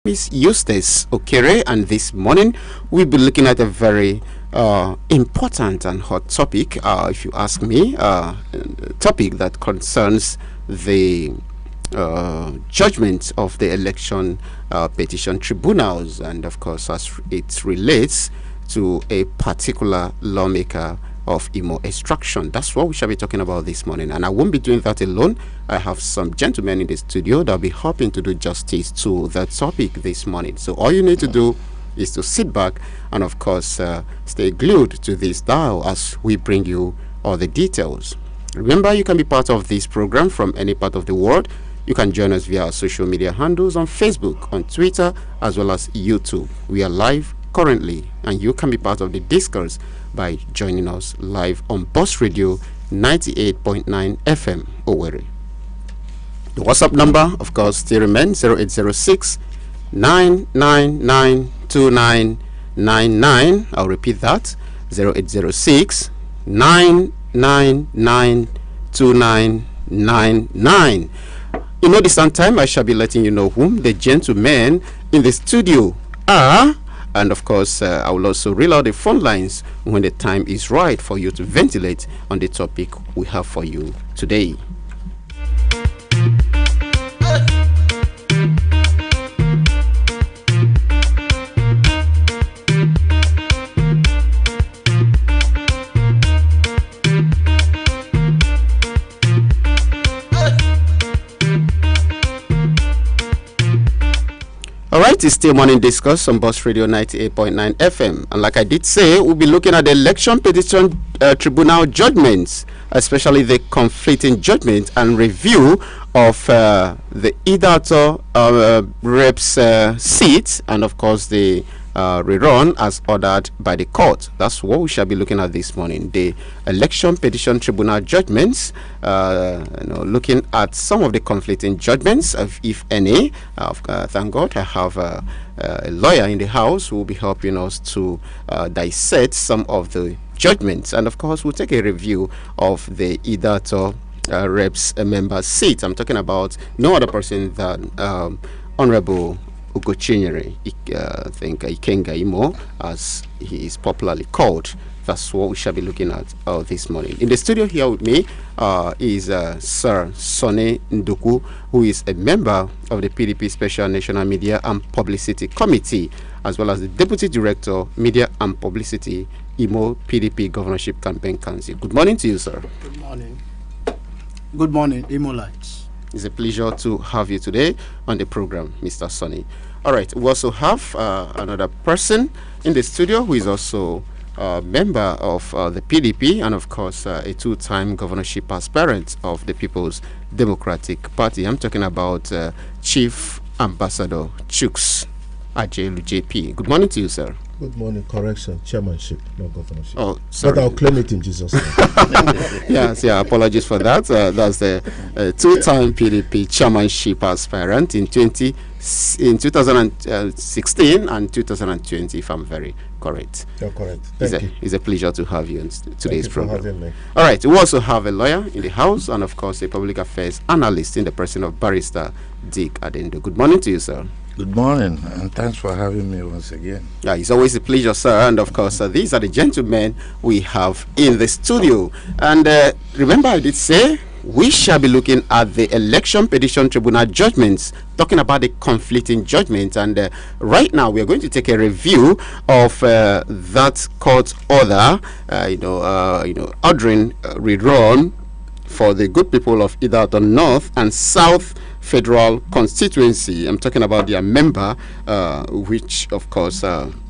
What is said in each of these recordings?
is Eustace Okere, and this morning we'll be looking at a very important and hot topic, if you ask me, topic that concerns the judgment of the election petition tribunals, and of course as it relates to a particular lawmaker of Imo extraction. That's what we shall be talking about this morning, and I won't be doing that alone. I have some gentlemen in the studio that will be helping to do justice to the topic this morning. So all you need to do is to sit back and of course stay glued to this dial as we bring you all the details. Remember, you can be part of this program from any part of the world. You can join us via our social media handles on Facebook, on Twitter, as well as YouTube. We are live currently, and you can be part of the discourse by joining us live on Bus Radio 98.9 FM Owerri. The WhatsApp number, of course, still remains 0806 999 2999. I'll repeat that, 0806 999 2999. In no distant time, I shall be letting you know whom the gentlemen in the studio are. And of course, I will also reel out the phone lines when the time is right for you to ventilate on the topic we have for you today. Alright, it's still morning discourse on Bus Radio 98.9 FM, and like I did say, we'll be looking at the election petition tribunal judgments, especially the conflicting judgment and review of the Idato reps seats, and of course the rerun as ordered by the court. That's what we shall be looking at this morning, the election petition tribunal judgments, looking at some of the conflicting judgments, if any. Thank God I have a lawyer in the house who will be helping us to dissect some of the judgments, and of course we'll take a review of the Idato reps member seat. I'm talking about no other person than Honorable Ugochinyere, I think Ikenga Imo, as he is popularly called. That's what we shall be looking at this morning. In the studio here with me is Sir Sonny Nduku, who is a member of the PDP Special National Media and Publicity Committee, as well as the Deputy Director, Media and Publicity, Imo PDP Governorship Campaign Council. Good morning to you, sir. Good morning. Good morning, Imolites. It's a pleasure to have you today on the program, Mr. Sonny. All right, we also have another person in the studio who is also a member of the PDP and, of course, a two-time governorship aspirant of the People's Democratic Party. I'm talking about Chief Ambassador Chuks Ajelu JP. Good morning to you, sir. Good morning. Correction, chairmanship, not governorship. Oh, sorry. But I'll claim it in Jesus' name. Yes, yeah, apologies for that. That's the two-time PDP chairmanship aspirant in 2016 and 2020, if I'm very correct. You're correct. Thank you. It's a pleasure to have you in today's program. Thank you for having me. All right, we also have a lawyer in the house and, of course, a public affairs analyst in the person of Barrister Dick Adendo. Good morning to you, sir. Good morning, and thanks for having me once again. Yeah, it's always a pleasure, sir. And of course, these are the gentlemen we have in the studio. And remember, I did say we shall be looking at the election petition tribunal judgments, talking about the conflicting judgments. And right now, we are going to take a review of that court order, ordering rerun for the good people of either the North and South Federal constituency. I'm talking about their member, which of course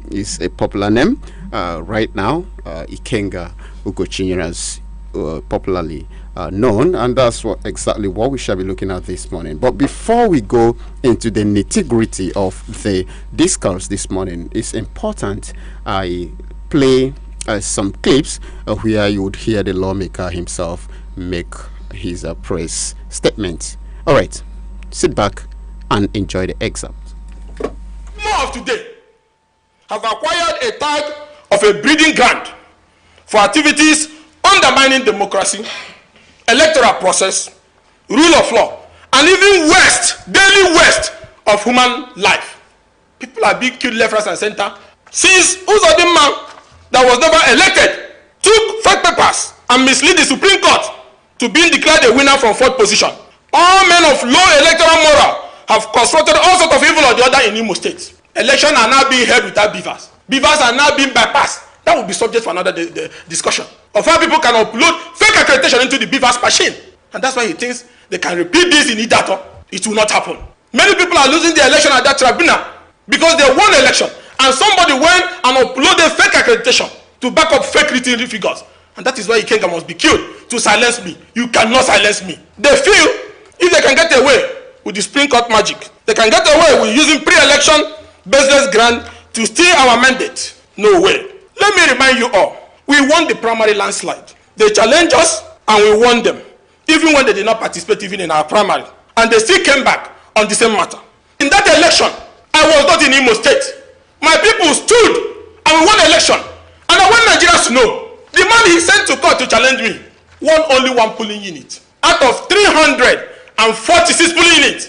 is a popular name right now, Ikenga Ugochinyere, as popularly known, and that's exactly what we shall be looking at this morning. But before we go into the nitty-gritty of the discourse this morning, it's important I play some clips where you would hear the lawmaker himself make his press statement. All right, sit back and enjoy the excerpt. More of today have acquired a tag of a breeding ground for activities undermining democracy, electoral process, rule of law, and even daily waste of human life. People are being killed left, right, and center. Since Uzodinma, that was never elected, took fake papers and mislead the Supreme Court to being declared a winner from 4th position. All men of low electoral moral have constructed all sorts of evil or the other in Imo State. Elections are now being held without beavers. Beavers are now being bypassed. That will be subject for another discussion of how people can upload fake accreditation into the beavers machine. And that's why he thinks they can repeat this in Idato. It will not happen. Many people are losing their election at that tribunal because they won the election and somebody went and uploaded fake accreditation to back up fake written figures. And that is why Ikenga must be killed to silence me. You cannot silence me. They feel if they can get away with the Supreme Court magic, they can get away with using pre-election business grant to steal our mandate. No way. Let me remind you all, we won the primary landslide. They challenged us and we won them, even when they did not participate even in our primary. And they still came back on the same matter. In that election, I was not in Imo State. My people stood and we won the election. And I want Nigerians to know, the man he sent to court to challenge me won only 1 polling unit. Out of 346 polling units,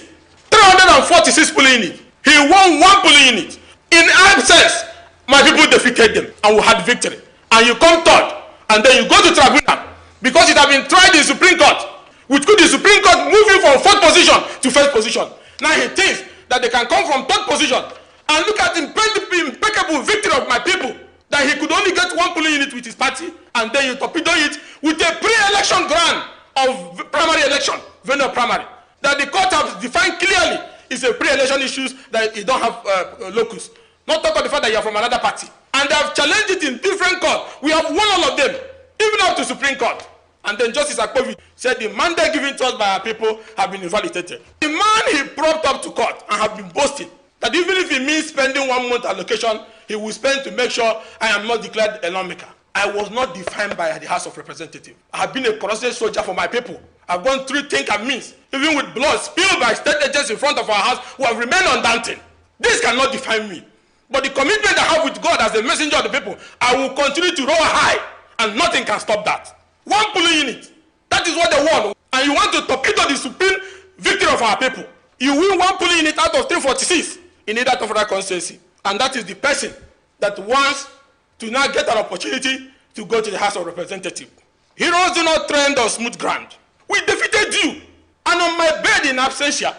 346 polling units, he won 1 polling unit. In absence, my people defeated them and we had victory. And you come third, and then you go to tribunal because it has been tried in Supreme Court, which could the Supreme Court move you from 4th position to 1st position. Now he thinks that they can come from 3rd position and look at the impeccable victory of my people, that he could only get 1 polling unit with his party, and then you torpedo it with a pre-election grant of primary election, venue primary, that the court has defined clearly is a pre-election issues that you don't have locus. Not talk about the fact that you are from another party. And they have challenged it in different courts. We have won all of them, even up to Supreme Court. And then Justice Akpovi said the mandate given to us by our people have been invalidated. The man he propped up to court and have been boasting that even if he means spending 1 month allocation, he will spend to make sure I am not declared a lawmaker. I was not defined by the House of Representatives. I have been a corrupted soldier for my people. I've gone through think and means, even with blood spilled by state agents in front of our house who have remained undaunted. This cannot define me. But the commitment I have with God as a messenger of the people, I will continue to roar high, and nothing can stop that. 1 polling unit, that is what they want. And you want to torpedo the supreme victory of our people. You win 1 polling unit out of 346 in either of that constituency. And that is the person that wants to now get an opportunity to go to the House of Representatives. Heroes do not trend on smooth ground. We defeated you. And on my bed in absentia,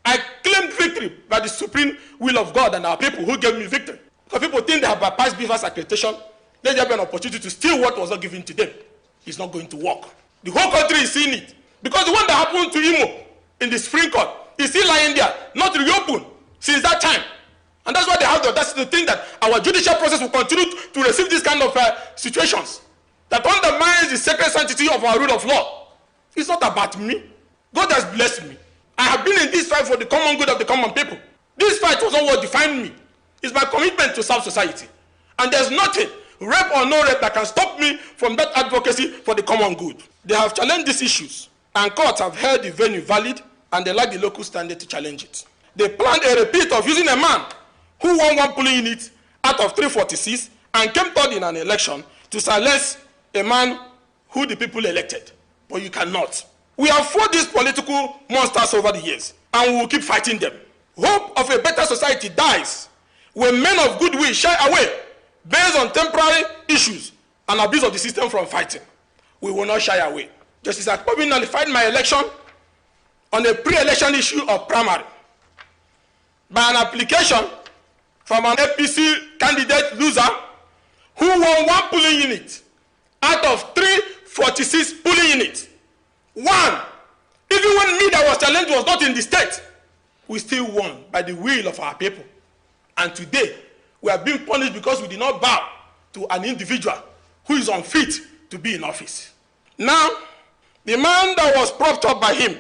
I claimed victory by the supreme will of God and our people who gave me victory. Because people think they have bypassed beavers accreditation, then they have an opportunity to steal what was not given to them. It's not going to work. The whole country is seeing it. Because the one that happened to Imo in the Supreme Court is still lying there, not reopened since that time. And that's why they have the audacity to think that our judicial process will continue to receive this kind of situations that undermines the sacred sanctity of our rule of law. It's not about me. God has blessed me. I have been in this fight for the common good of the common people. This fight was not what defined me. It's my commitment to serve society. And there's nothing, rape or no rape, that can stop me from that advocacy for the common good. They have challenged these issues, and courts have held the venue valid, and they lack the local standard to challenge it. They planned a repeat of using a man who won 1 polling unit out of 346 and came third in an election to silence a man who the people elected. But you cannot. We have fought these political monsters over the years, and we will keep fighting them. Hope of a better society dies when men of goodwill shy away based on temporary issues and abuse of the system from fighting. We will not shy away. Justice Akpobi nullified my election on a pre-election issue of primary by an application from an APC candidate loser who won 1 polling unit out of 346 polling units. 1. Even when me that was challenged was not in the state, we still won by the will of our people. And today, we are being punished because we did not bow to an individual who is unfit to be in office. Now, the man that was propped up by him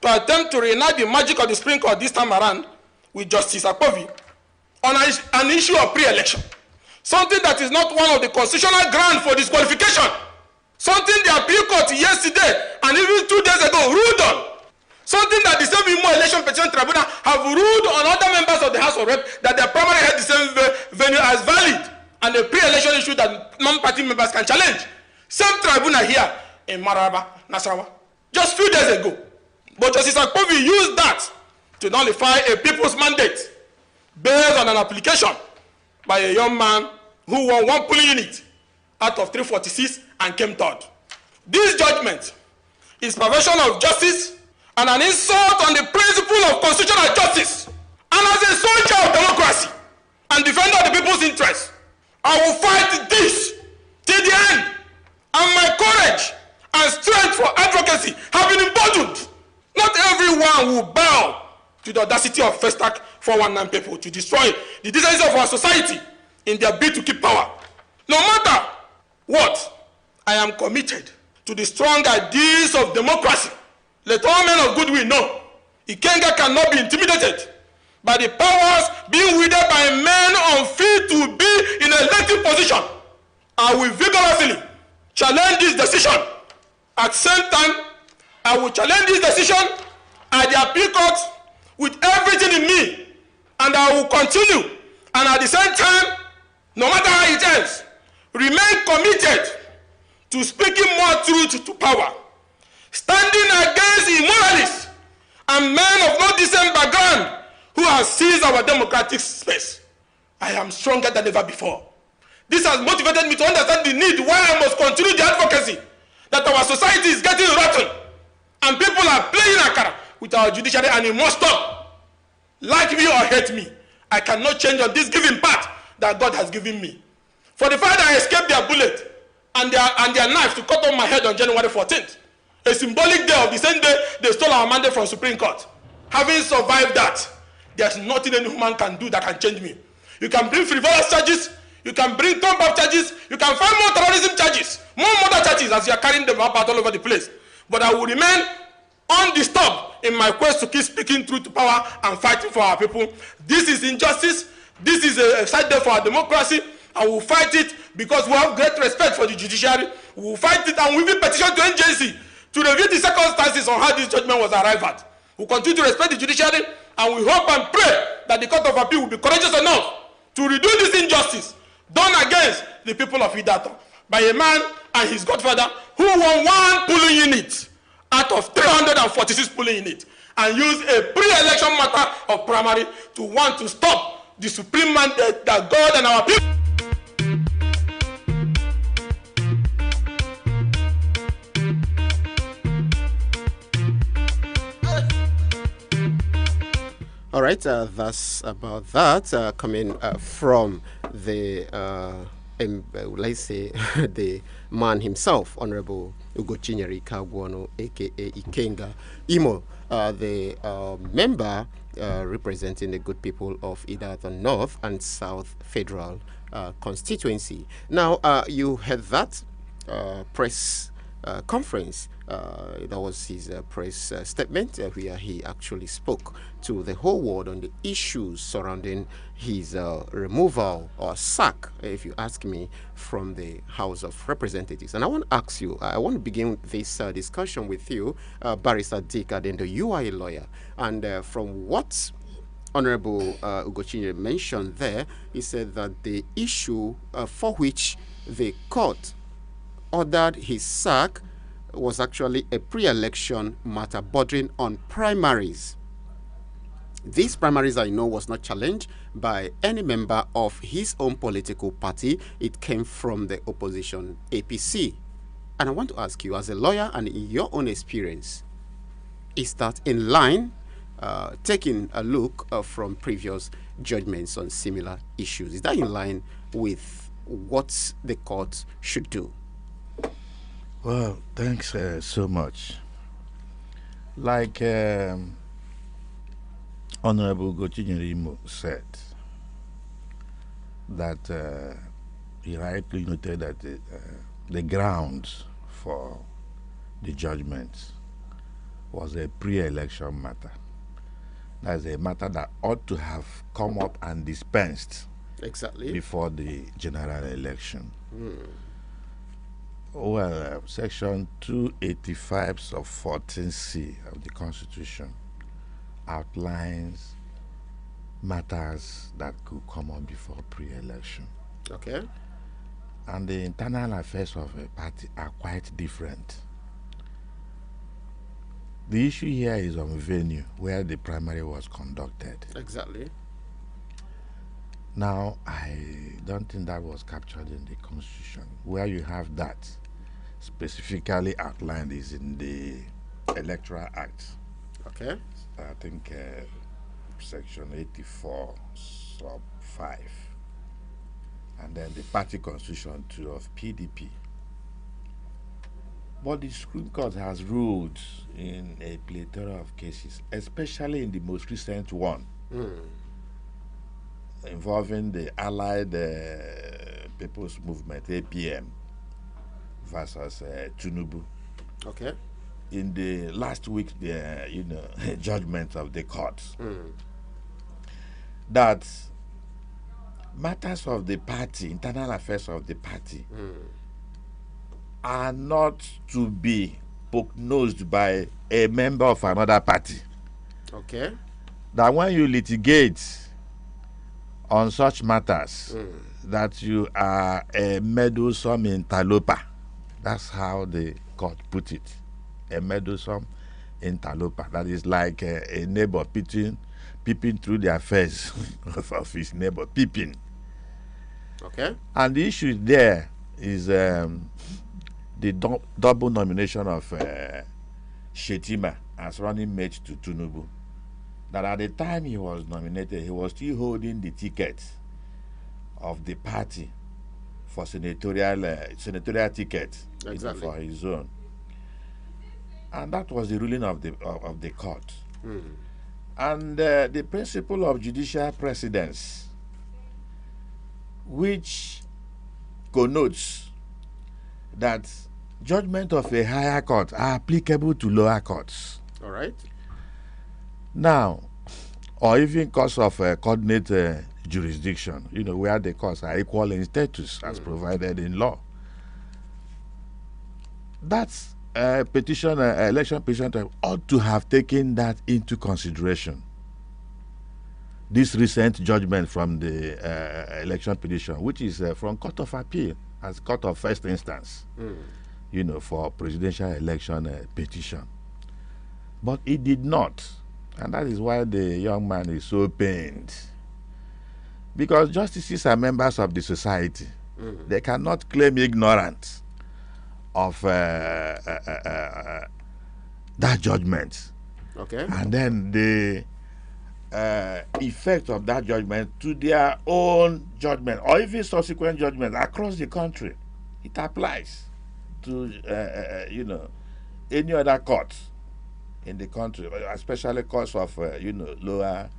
to attempt to reunite the magic of the Supreme Court this time around with Justice Akpovi on an issue of pre-election, something that is not one of the constitutional grounds for disqualification, something the appeal court yesterday and even 2 days ago ruled on, something that the same election petition tribunal have ruled on other members of the House of Rep that their primary had the same venue as valid, and a pre-election issue that non-party members can challenge. Same tribunal here in Maraba, Nasarawa, just few days ago. But Justice Akpovi used that to nullify a people's mandate based on an application by a young man who won 1 polling unit out of 346 and came third. This judgment is perversion of justice and an insult on the principle of constitutional justice. And as a soldier of democracy and defender of the people's interests, I will fight this till the end. And my courage and strength for advocacy have been emboldened. Not everyone will bow to the audacity of Festac 419 people to destroy the decency of our society in their bid to keep power. No matter what, I am committed to the strong ideals of democracy. Let all men of goodwill know Ikenga cannot be intimidated by the powers being wielded by men unfit to be in an elective position. I will vigorously challenge this decision. At the same time, I will challenge this decision at the appeal court with everything in me, and I will continue, and at the same time, no matter how it ends, remain committed to speaking more truth to power, standing against immoralists and men of no decent background who have seized our democratic space. I am stronger than ever before. This has motivated me to understand the need why I must continue the advocacy that our society is getting rotten and people are playing akara with our judiciary, and it must stop. Like me or hate me, I cannot change on this given path that God has given me. For the fact that I escaped their bullet and their knife to cut off my head on January 14th, a symbolic day of the same day they stole our mandate from Supreme Court. Having survived that, there's nothing any human can do that can change me. You can bring frivolous charges, you can bring thumb-up charges, you can find more terrorism charges, more murder charges as you are carrying them up all over the place. But I will remain undisturbed in my quest to keep speaking truth to power and fighting for our people. This is injustice. This is a side day for our democracy. I will fight it because we have great respect for the judiciary. We will fight it, and we will petition to NJC to review the circumstances on how this judgment was arrived at. We continue to respect the judiciary, and we hope and pray that the Court of Appeal will be courageous enough to redo this injustice done against the people of Idato by a man and his godfather who won 1 polling unit out of 346 polling units and used a pre-election matter of primary to want to stop the supreme mandate that God and our people. All right, that's about that. Coming from the, let's say, the man himself, Honorable Ugochinyere Kagwano, aka Ikenga Imo, the member representing the good people of either the North and South Federal constituency. Now, you had that press conference. That was his press statement where he actually spoke to the whole world on the issues surrounding his removal or sack, if you ask me, from the House of Representatives. And I want to ask you, I want to begin this discussion with you, Barrister Dick Adendo. You are a lawyer, and from what Honorable Ugochinyere mentioned there, he said that the issue for which the court ordered his sack was actually a pre-election matter bordering on primaries. These primaries, I know, was not challenged by any member of his own political party. It came from the opposition APC. And I want to ask you, as a lawyer and in your own experience, is that in line, taking a look from previous judgments on similar issues, is that in line with what the court should do? Well, thanks so much. Like Honorable Ugochinyere said, that he rightly noted that the grounds for the judgment was a pre-election matter. That's a matter that ought to have come up and dispensed Exactly. before the general election. Well, Section 285 sub 14C of the Constitution outlines matters that could come up before pre-election. Okay. And the internal affairs of a party are quite different. The issue here is on venue where the primary was conducted. Exactly. Now, I don't think that was captured in the Constitution. Where you have that specifically outlined is in the Electoral Act. Okay. I think Section 84, sub 5. And then the party constitution too of PDP. But the Supreme Court has ruled in a plethora of cases, especially in the most recent one, involving the Allied People's Movement, APM, versus Tinubu. Okay. In the last week's judgment of the court, that matters of the party, internal affairs of the party, are not to be poke-nosed by a member of another party. Okay. That when you litigate on such matters, that you are a meddlesome interloper. That's how the court put it. A meddlesome interloper. That is like a neighbor peeping through the affairs of his neighbor, peeping. Okay. And the issue there is the double nomination of Shetima as running mate to Tinubu. That at the time he was nominated, he was still holding the ticket of the party for senatorial ticket, Exactly. for his own. And that was the ruling of the court. And the principle of judicial precedence, which connotes that judgment of a higher court are applicable to lower courts. All right. Now, or even courts of coordinate jurisdiction, where the courts are equal in status as provided in law. That's election petition ought to have taken that into consideration. This recent judgment from the election petition, which is from Court of Appeal as Court of First Instance, for presidential election petition. But it did not. And that is why the young man is so pained. Because justices are members of the society. They cannot claim ignorance of that judgment. Okay. And then the effect of that judgment to their own judgment or even subsequent judgment across the country. It applies to, any other court in the country, especially courts of, lower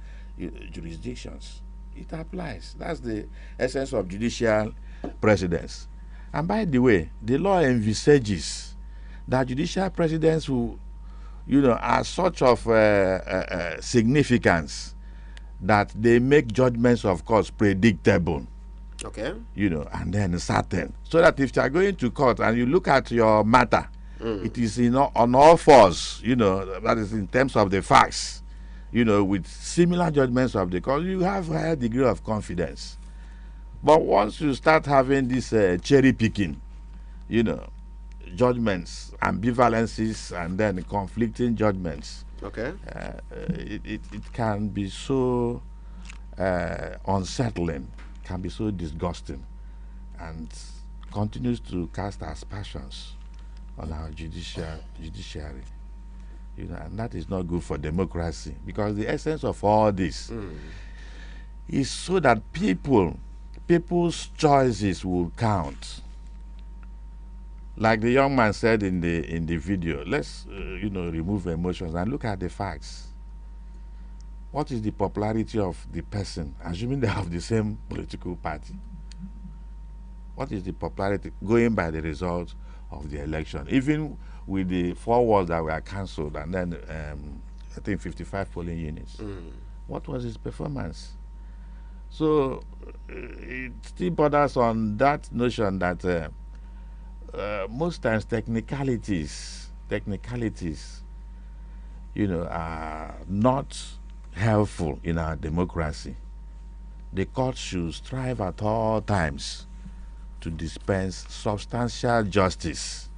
jurisdictions. It applies. That's the essence of judicial precedence. And by the way, the law envisages that judicial precedents will, are such of significance that they make judgments of course predictable. Okay. And then certain. So that if you are going to court and you look at your matter, it is on all fours, that is in terms of the facts, with similar judgments of the court, you have a higher degree of confidence. But once you start having this cherry picking, judgments, ambivalences, and then conflicting judgments, Okay. it can be so unsettling, can be so disgusting, and continues to cast aspersions on our judiciary. And that is not good for democracy, because the essence of all this is so that people's choices will count. Like the young man said in the video, let's remove emotions and look at the facts. What is the popularity of the person, assuming they have the same political party? What is the popularity going by the results of the election? Even with the 4 wards that were cancelled and then I think 55 polling units. What was his performance? So it still borders on that notion that most times technicalities, are not helpful in our democracy. The court should strive at all times to dispense substantial justice.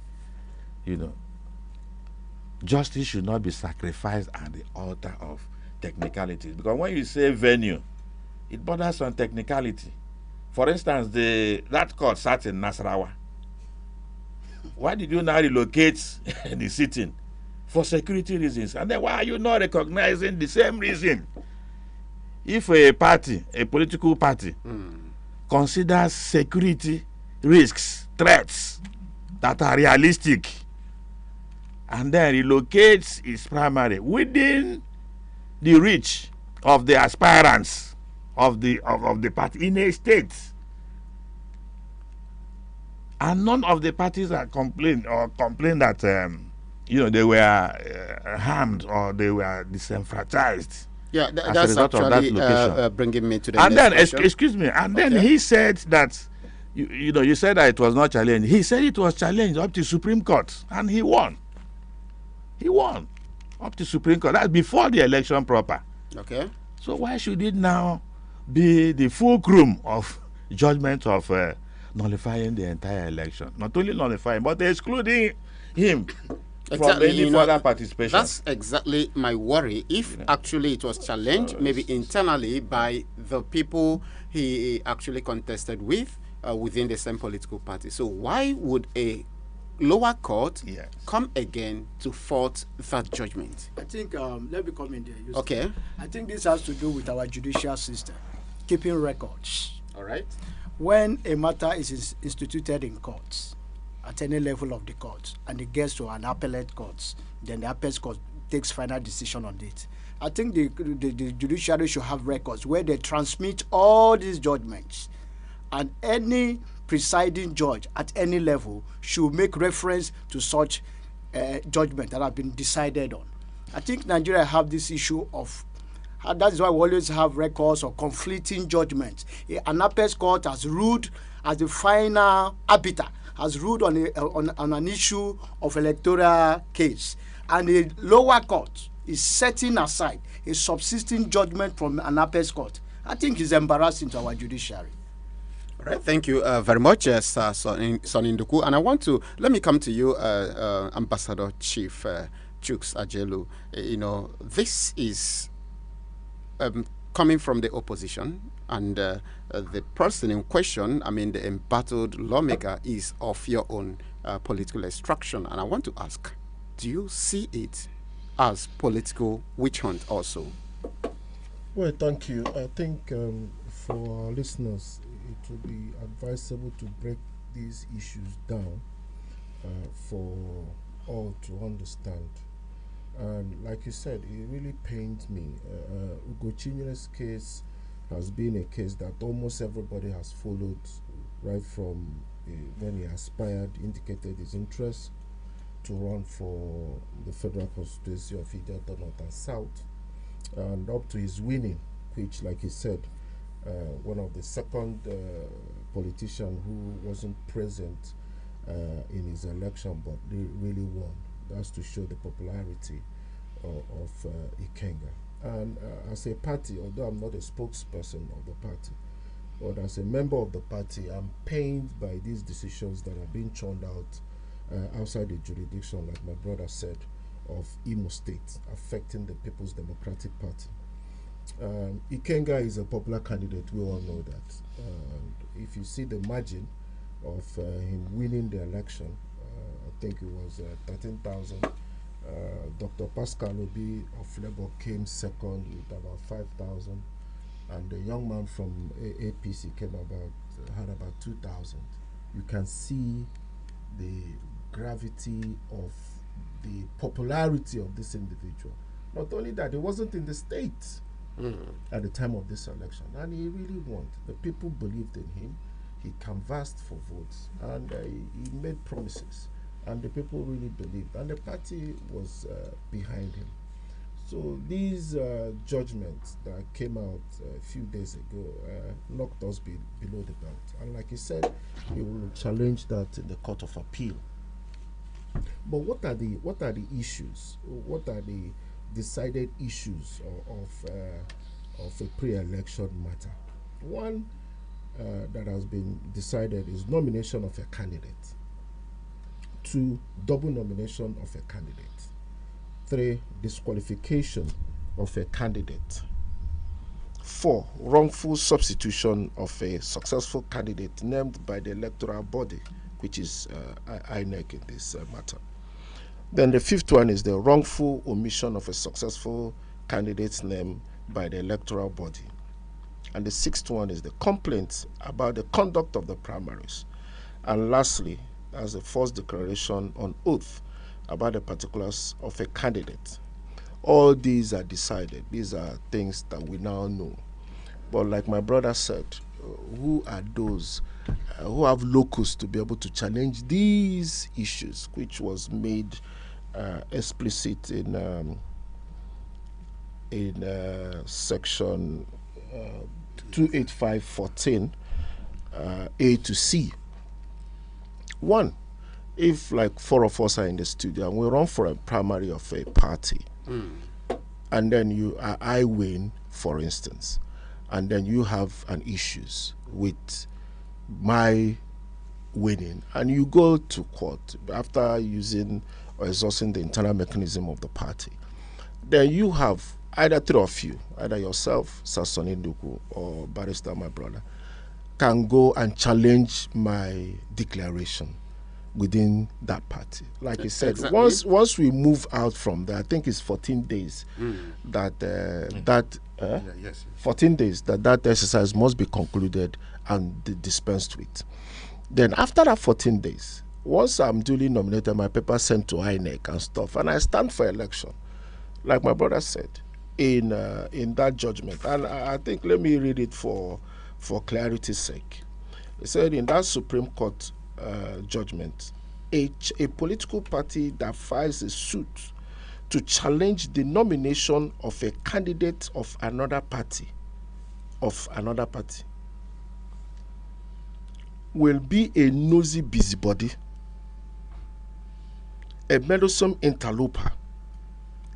Justice should not be sacrificed at the altar of technicalities. Because when you say venue, it borders on technicality. For instance, that court sat in Nasarawa. Why did you now relocate the sitting? For security reasons. And then why are you not recognizing the same reason? If a party, a political party, considers security risks, threats that are realistic, and then relocates its primary within the reach of the aspirants of the party in a state, and none of the parties are complain that they were harmed or they were disenfranchised. Yeah, as a that's result of that actually location. bringing me to the And next then, question. excuse me, and then he said that, you said that it was not challenged. He said it was challenged up to Supreme Court, and he won. He won up to Supreme Court. That's before the election proper. Okay. So why should it now be the fulcrum of judgment of nullifying the entire election? Not only nullifying, but excluding him from any further participation. That's exactly my worry. If actually it was challenged, maybe internally by the people he actually contested with within the same political party. So why would a lower court come again to fault that judgment? I think, let me come in there. Okay. I think this has to do with our judicial system, keeping records. All right. When a matter is instituted in courts, at any level of the court, and it gets to an appellate court, then the appellate court takes final decision on it. I think the judiciary should have records where they transmit all these judgments, and any presiding judge at any level should make reference to such judgment that have been decided on. I think Nigeria have this issue of, that is why we always have records of conflicting judgments. An appellate court has ruled as the final arbiter, has ruled on an issue of electoral case, and the lower court is setting aside a subsisting judgment from an appellate court. I think it's embarrassing to our judiciary. All right, thank you very much, Sonny Nduku. And I want to, let me come to you, Ambassador Chief Chuks Ajelu. This is coming from the opposition, and the person in question, the embattled lawmaker, is of your own political extraction. And I want to ask, do you see it as political witch hunt also? Well, thank you. I think for our listeners, it would be advisable to break these issues down for all to understand. And like you said, it really pains me. Ugo Chinyere's case has been a case that almost everybody has followed, right from when he aspired, indicated his interest to run for the federal constituency of Idelta North and South, and up to his winning, which, like he said, one of the second politician who wasn't present in his election but really won. That's to show the popularity of Ikenga. And as a party, although I'm not a spokesperson of the party, but as a member of the party, I'm pained by these decisions that are being churned out outside the jurisdiction, like my brother said, of Imo State, affecting the People's Democratic Party. Ikenga is a popular candidate, we all know that. If you see the margin of him winning the election, I think it was 13,000. Dr. Pascal Obi of Labour came second with about 5,000, and the young man from APC had about 2,000. You can see the gravity of the popularity of this individual. Not only that, he wasn't in the state at the time of this election, and he really won. The people believed in him. He canvassed for votes, and he made promises, and the people really believed, and the party was behind him. So these judgments that came out a few days ago knocked us below the belt, and like he said, we will challenge that in the Court of Appeal. But what are the issues? What are the decided issues of a pre-election matter? One that has been decided is nomination of a candidate. 2, double nomination of a candidate. 3, disqualification of a candidate. 4. Wrongful substitution of a successful candidate named by the electoral body, which is INEC in this matter. Then the 5th one is the wrongful omission of a successful candidate's name by the electoral body. And the 6th one is the complaint about the conduct of the primaries. And lastly, as the first declaration on oath about the particulars of a candidate. All these are decided. These are things that we now know. But like my brother said, who are those who have locus to be able to challenge these issues, which was made explicit in section 285.14 A to C. 1, if like 4 of us are in the studio and we run for a primary of a party, and then I win, for instance, and then you have an issues with my winning, and you go to court after using or exhausting the internal mechanism of the party, then you have either 3 of you, either yourself, Sasoni Nduku, or Barrister, my brother, can go and challenge my declaration within that party. Like you said, exactly. once we move out from there, I think it's 14 days that 14 days that exercise must be concluded and dispensed with. Then after that 14 days, once I'm duly nominated, my paper sent to INEC and stuff, and I stand for election, like my brother said, in that judgment. And I think, let me read it for clarity's sake. It said in that Supreme Court judgment, a political party that files a suit to challenge the nomination of a candidate of another party will be a nosy busybody, a meddlesome interloper,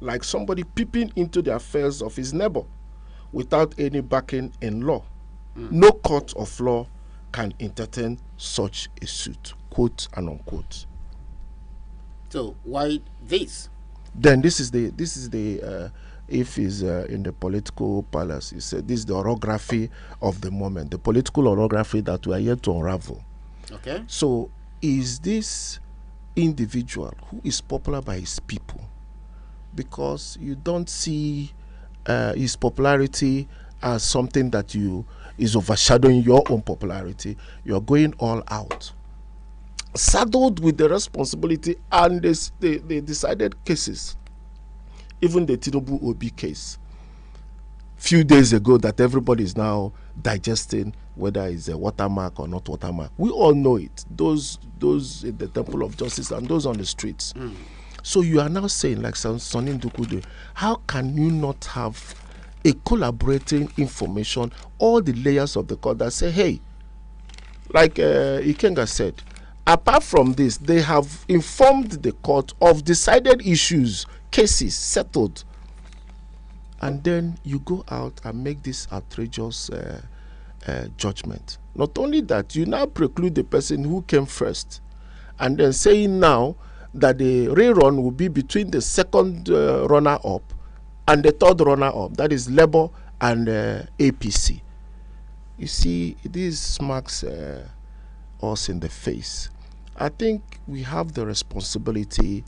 like somebody peeping into the affairs of his neighbor without any backing in law. No court of law can entertain such a suit, quote and unquote. So why this? Then this is the if he's in the political palace, he said this is the orography of the moment, the political orography that we are yet to unravel. Okay. So is this individual who is popular by his people, because you don't see his popularity as something that is overshadowing your own popularity. You're going all out, saddled with the responsibility, and they decided cases, even the Tinubu Obi case few days ago that everybody is now digesting, whether it's a watermark or not watermark. We all know it, those in the Temple of Justice and those on the streets. So you are now saying, like Sonny Ndukude, how can you not have a collaborating information, all the layers of the court that say, hey, like Ikenga said, apart from this, they have informed the court of decided issues, cases settled, and then you go out and make this outrageous judgment. Not only that, you now preclude the person who came first, and then saying now that the rerun will be between the second runner-up and the third runner-up, that is Labour and APC. You see, this smacks us in the face. I think we have the responsibility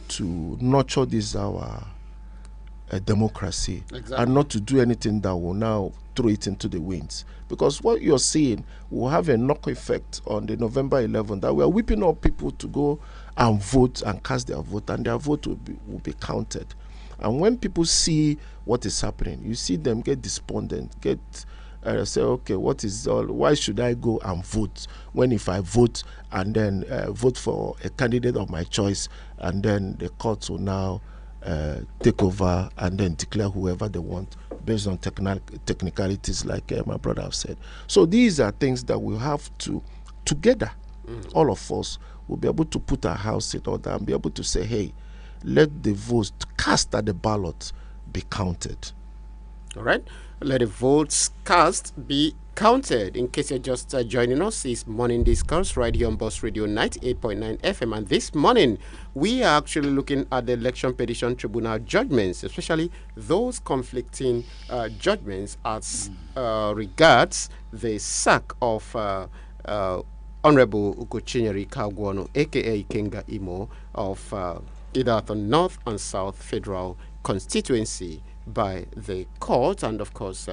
to nurture this our democracy, and not to do anything that will now throw it into the winds. Because what you're seeing will have a knock effect on the November 11th, that we are whipping up people to go and vote and cast their vote, and their vote will be counted. And when people see what is happening, you see them get despondent, say, okay, what is all? Why should I go and vote when if I vote and then vote for a candidate of my choice, and then the courts will now take over and then declare whoever they want based on technicalities, like my brother have said. So these are things that we have to, together, all of us will be able to put our house in order and be able to say, hey, let the votes cast at the ballot be counted. All right. Let the votes cast be counted. In case you're just joining us, it's Morning Discourse right here on Boss Radio 98.9 FM. And this morning, we are actually looking at the Election Petition Tribunal judgments, especially those conflicting judgments as regards the sack of Honorable Ugochinyere Kagwano, aka Ikenga Imo, of Idato North and South Federal Constituency by the court, and of course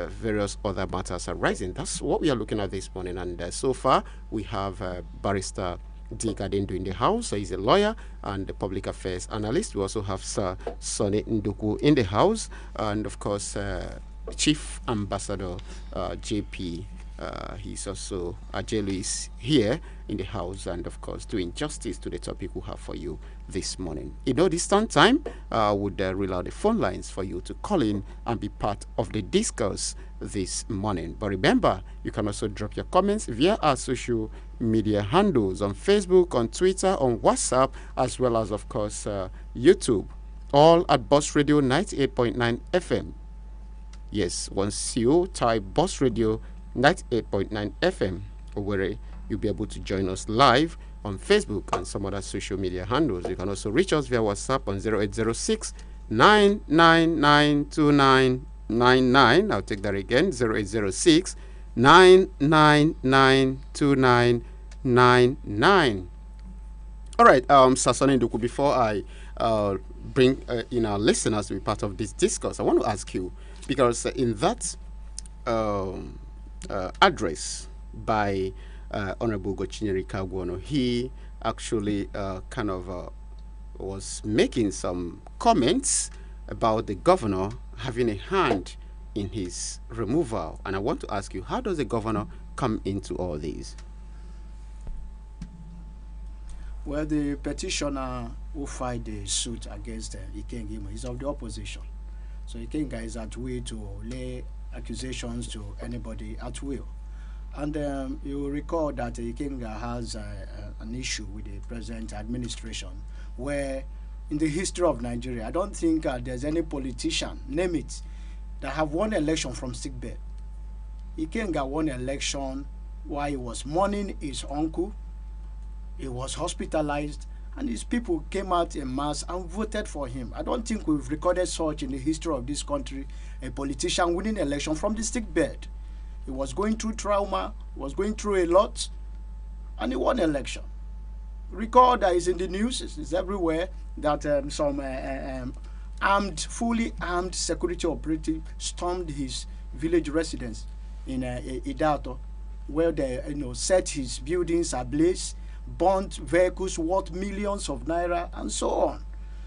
various other matters arising. That's what we are looking at this morning. And so far, we have Barrister Dick Adendo in the house. So he's a lawyer and a public affairs analyst. We also have Sir Sonny Nduku in the house, and of course Chief Ambassador JP. He's also Ajelu is here in the house, and of course doing justice to the topic we have for you this morning. In no distant time, would reel out the phone lines for you to call in and be part of the discourse this morning. But remember, you can also drop your comments via our social media handles on Facebook, on Twitter, on WhatsApp, as well as of course YouTube, all at Boss Radio 98.9 FM. Yes, once you type Boss Radio 98.9 FM Owerri, you'll be able to join us live on Facebook and some other social media handles. You can also reach us via WhatsApp on 0806 999 2999. I'll take that again, 0806 999 2999. All right, Sasoni Nduku, before I bring in our listeners to be part of this discourse, I want to ask you, because in that address by Honorable Ugochinyere Kagwano, he actually was making some comments about the governor having a hand in his removal. And I want to ask you, how does the governor come into all these? Well, the petitioner who filed the suit against Ikenga is of the opposition. So Ikenga is at will to lay accusations to anybody at will. And you will recall that Ikenga has an issue with the present administration, where in the history of Nigeria, I don't think there's any politician, name it, that have won election from sickbed. Ikenga won election while he was mourning his uncle. He was hospitalized, and his people came out en masse and voted for him. I don't think we've recorded such in the history of this country, a politician winning election from the sickbed. He was going through trauma, was going through a lot, and he won election. Recall that it's in the news, it's everywhere, that some fully armed security operative stormed his village residence in Idato, where they set his buildings ablaze, burnt vehicles worth millions of naira, and so on.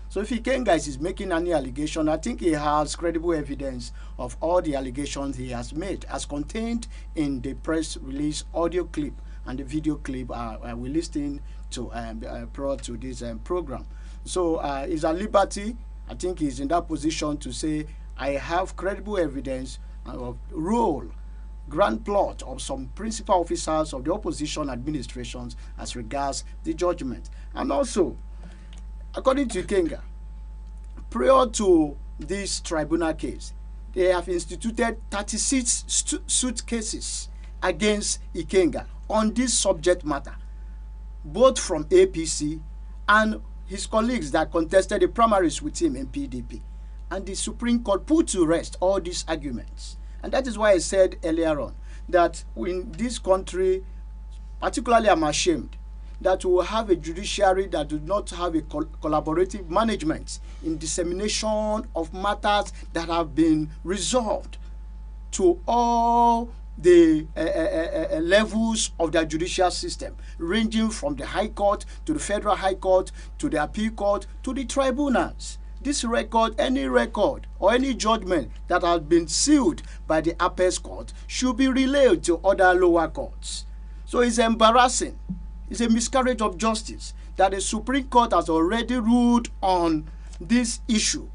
So if Ikenga is making any allegation, I think he has credible evidence of all the allegations he has made, as contained in the press release audio clip and the video clip we listened to prior to this program. So he's at liberty. I think he's in that position to say, I have credible evidence of role, grand plot of some principal officers of the opposition administrations as regards the judgment. And also, according to Ikenga, prior to this tribunal case, they have instituted 36 suit cases against Ikenga on this subject matter, both from APC and his colleagues that contested the primaries with him in PDP. And the Supreme Court put to rest all these arguments. And that is why I said earlier on that in this country, particularly I'm ashamed that we will have a judiciary that do not have a collaborative management in dissemination of matters that have been resolved to all the levels of the judicial system, ranging from the High Court to the Federal High Court to the Appeal Court to the tribunals. This record, any record or any judgment that has been sealed by the Appeals Court should be relayed to other lower courts. So it's embarrassing. It's a miscarriage of justice that the Supreme Court has already ruled on this issue.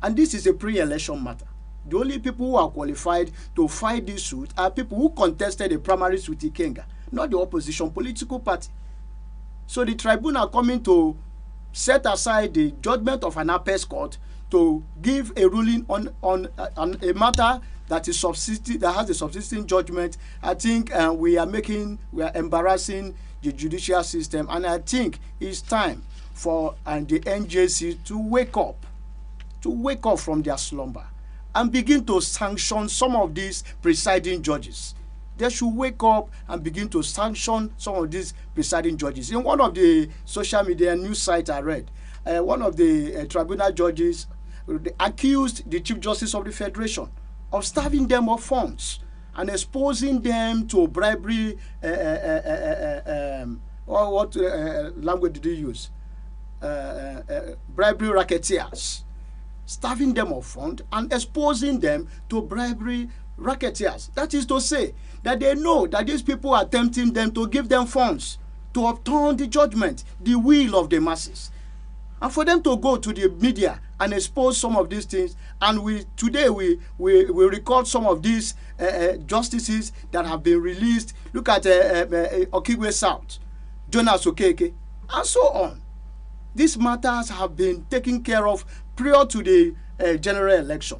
And this is a pre-election matter. The only people who are qualified to fight this suit are people who contested the primaries with Ikenga, not the opposition political party. So the tribunal coming to set aside the judgment of an Appeals Court to give a ruling on a matter that is subsisting, that has a subsisting judgment, I think we are embarrassing the judicial system, and I think it's time for the NJC to wake up from their slumber and begin to sanction some of these presiding judges. They should wake up and begin to sanction some of these presiding judges. In one of the social media news sites I read, one of the tribunal judges accused the Chief Justice of the Federation of starving them of funds and exposing them to bribery. What language did he use? Bribery racketeers. Starving them of funds and exposing them to bribery racketeers. That is to say that they know that these people are tempting them to give them funds to overturn the judgment, the will of the masses. And for them to go to the media and expose some of these things, and today we record some of these justices that have been released. Look at Okigwe South, Jonas Okeke, and so on. These matters have been taken care of prior to the general election.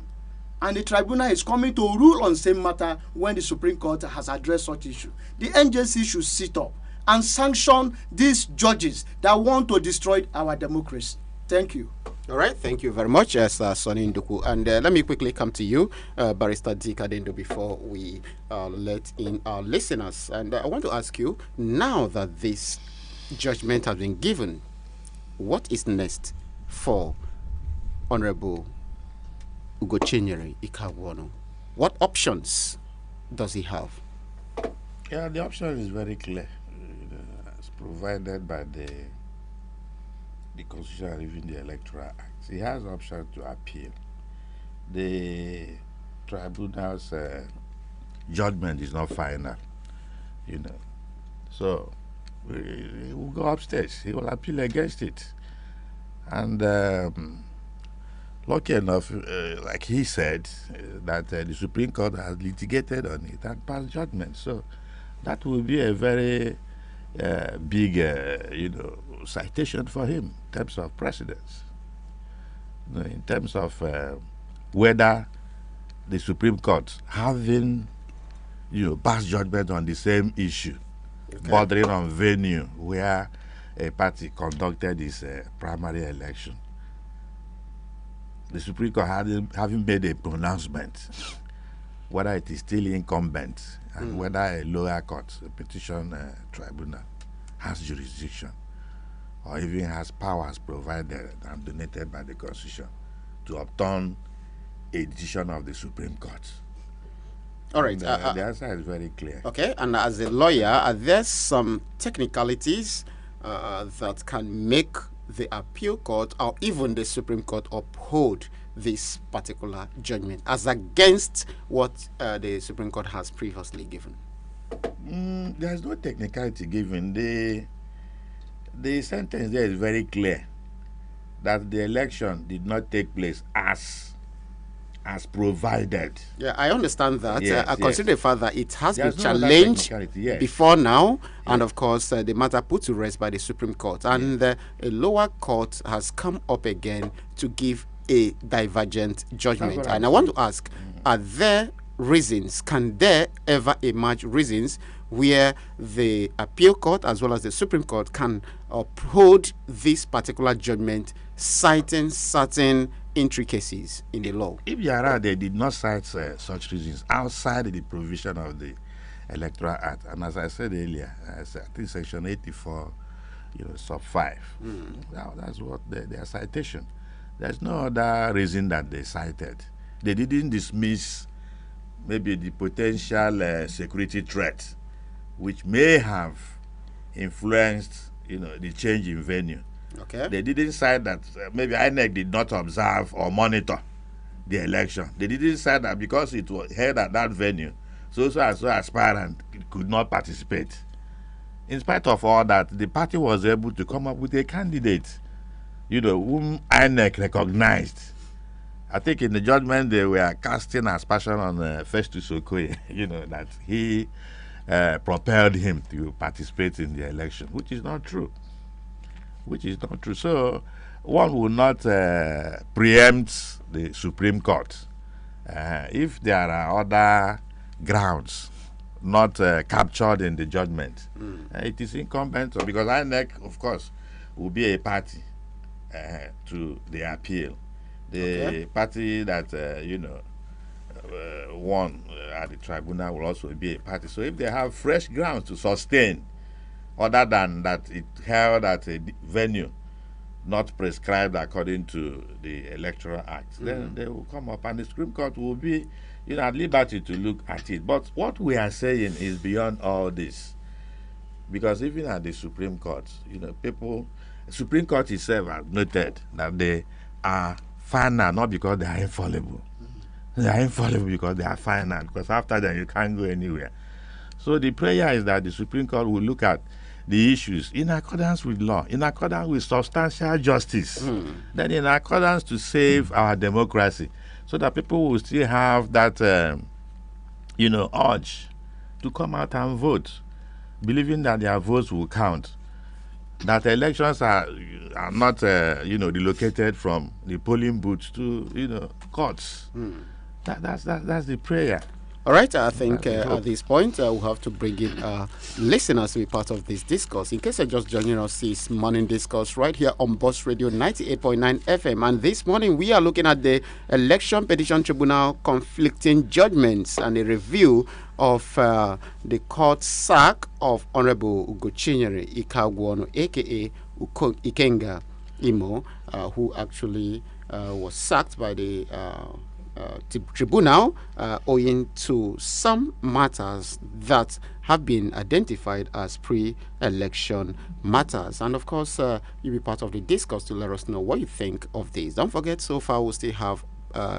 And the tribunal is coming to rule on the same matter when the Supreme Court has addressed such issue. The NJC should sit up and sanction these judges that want to destroy our democracy. Thank you. All right, thank you very much, Sonny Nduku. And let me quickly come to you, Barrister Dick Adendo, before we let in our listeners. And I want to ask you, now that this judgment has been given, what is next for Honorable Ugochinyere Ikawonu? What options does he have? Yeah, the option is very clear. It's provided by the Constitution and even the Electoral Act. He has option to appeal. The tribunal's judgment is not final, So he will go upstairs. He will appeal against it. And lucky enough, like he said, that the Supreme Court has litigated on it and passed judgment. So that will be a very big, citation for him in terms of precedence. In terms of whether the Supreme Court having, passed judgment on the same issue, bordering on venue where a party conducted its primary election. The Supreme Court having made a pronouncement whether it is still incumbent and whether a lower court, a petition tribunal, has jurisdiction or even has powers provided and donated by the Constitution to overturn a decision of the Supreme Court. All right. The answer is very clear. Okay. And as a lawyer, are there some technicalities that can make the appeal court or even the Supreme Court uphold this particular judgment as against what the Supreme Court has previously given? There's no technicality given. The sentence there is very clear that the election did not take place as provided. Yeah, I understand that. Yes, I consider the fact that it has There's been no other challenged technicality, yes. before now, and of course the matter put to rest by the Supreme Court, and a lower court has come up again to give a divergent judgment. And I want to ask, are there reasons, can there ever emerge reasons where the appeal court as well as the Supreme Court can uphold this particular judgment, citing certain intricacies in the law? If you are right, they did not cite such reasons outside the provision of the Electoral Act. And as I said earlier, I think Section 84, sub 5. Now, that's what their citation. There's no other reason that they cited. They didn't dismiss maybe the potential security threat, which may have influenced, the change in venue. Okay. They didn't cite that maybe INEC did not observe or monitor the election. They didn't cite that because it was held at that venue, so aspirant could not participate. In spite of all that, the party was able to come up with a candidate, whom INEC recognized. I think in the judgment they were casting aspersion on Festus Okoye, that he propelled him to participate in the election, which is not true. So one will not preempt the Supreme Court If there are other grounds not captured in the judgment, it is incumbent because INEC, of course, will be a party to the appeal. The party that won at the tribunal will also be a party. So if they have fresh grounds to sustain, other than that it held at a venue not prescribed according to the Electoral Act, then they will come up, and the Supreme Court will be at liberty to look at it. But what we are saying is beyond all this, because even at the Supreme Court, Supreme Court itself has noted that they are final not because they are infallible. They are infallible because they are final, because after that you can't go anywhere. So the prayer is that the Supreme Court will look at the issues in accordance with law, in accordance with substantial justice, then in accordance to save our democracy, so that people will still have that, urge to come out and vote, believing that their votes will count, that elections are not, relocated from the polling booths to, courts. That's the prayer. All right, I think at this point we'll have to bring in listeners to be part of this discourse. In case you're just joining us, this morning discourse right here on Boss Radio 98.9 FM. And this morning we are looking at the Election Petition Tribunal conflicting judgments and a review of the court sack of Honorable Ugochinyere Ikagwono, aka Ikenga Imo, who actually was sacked by the tribunal owing to some matters that have been identified as pre-election matters. And of course, you'll be part of the discourse to let us know what you think of this. Don't forget, so far we still have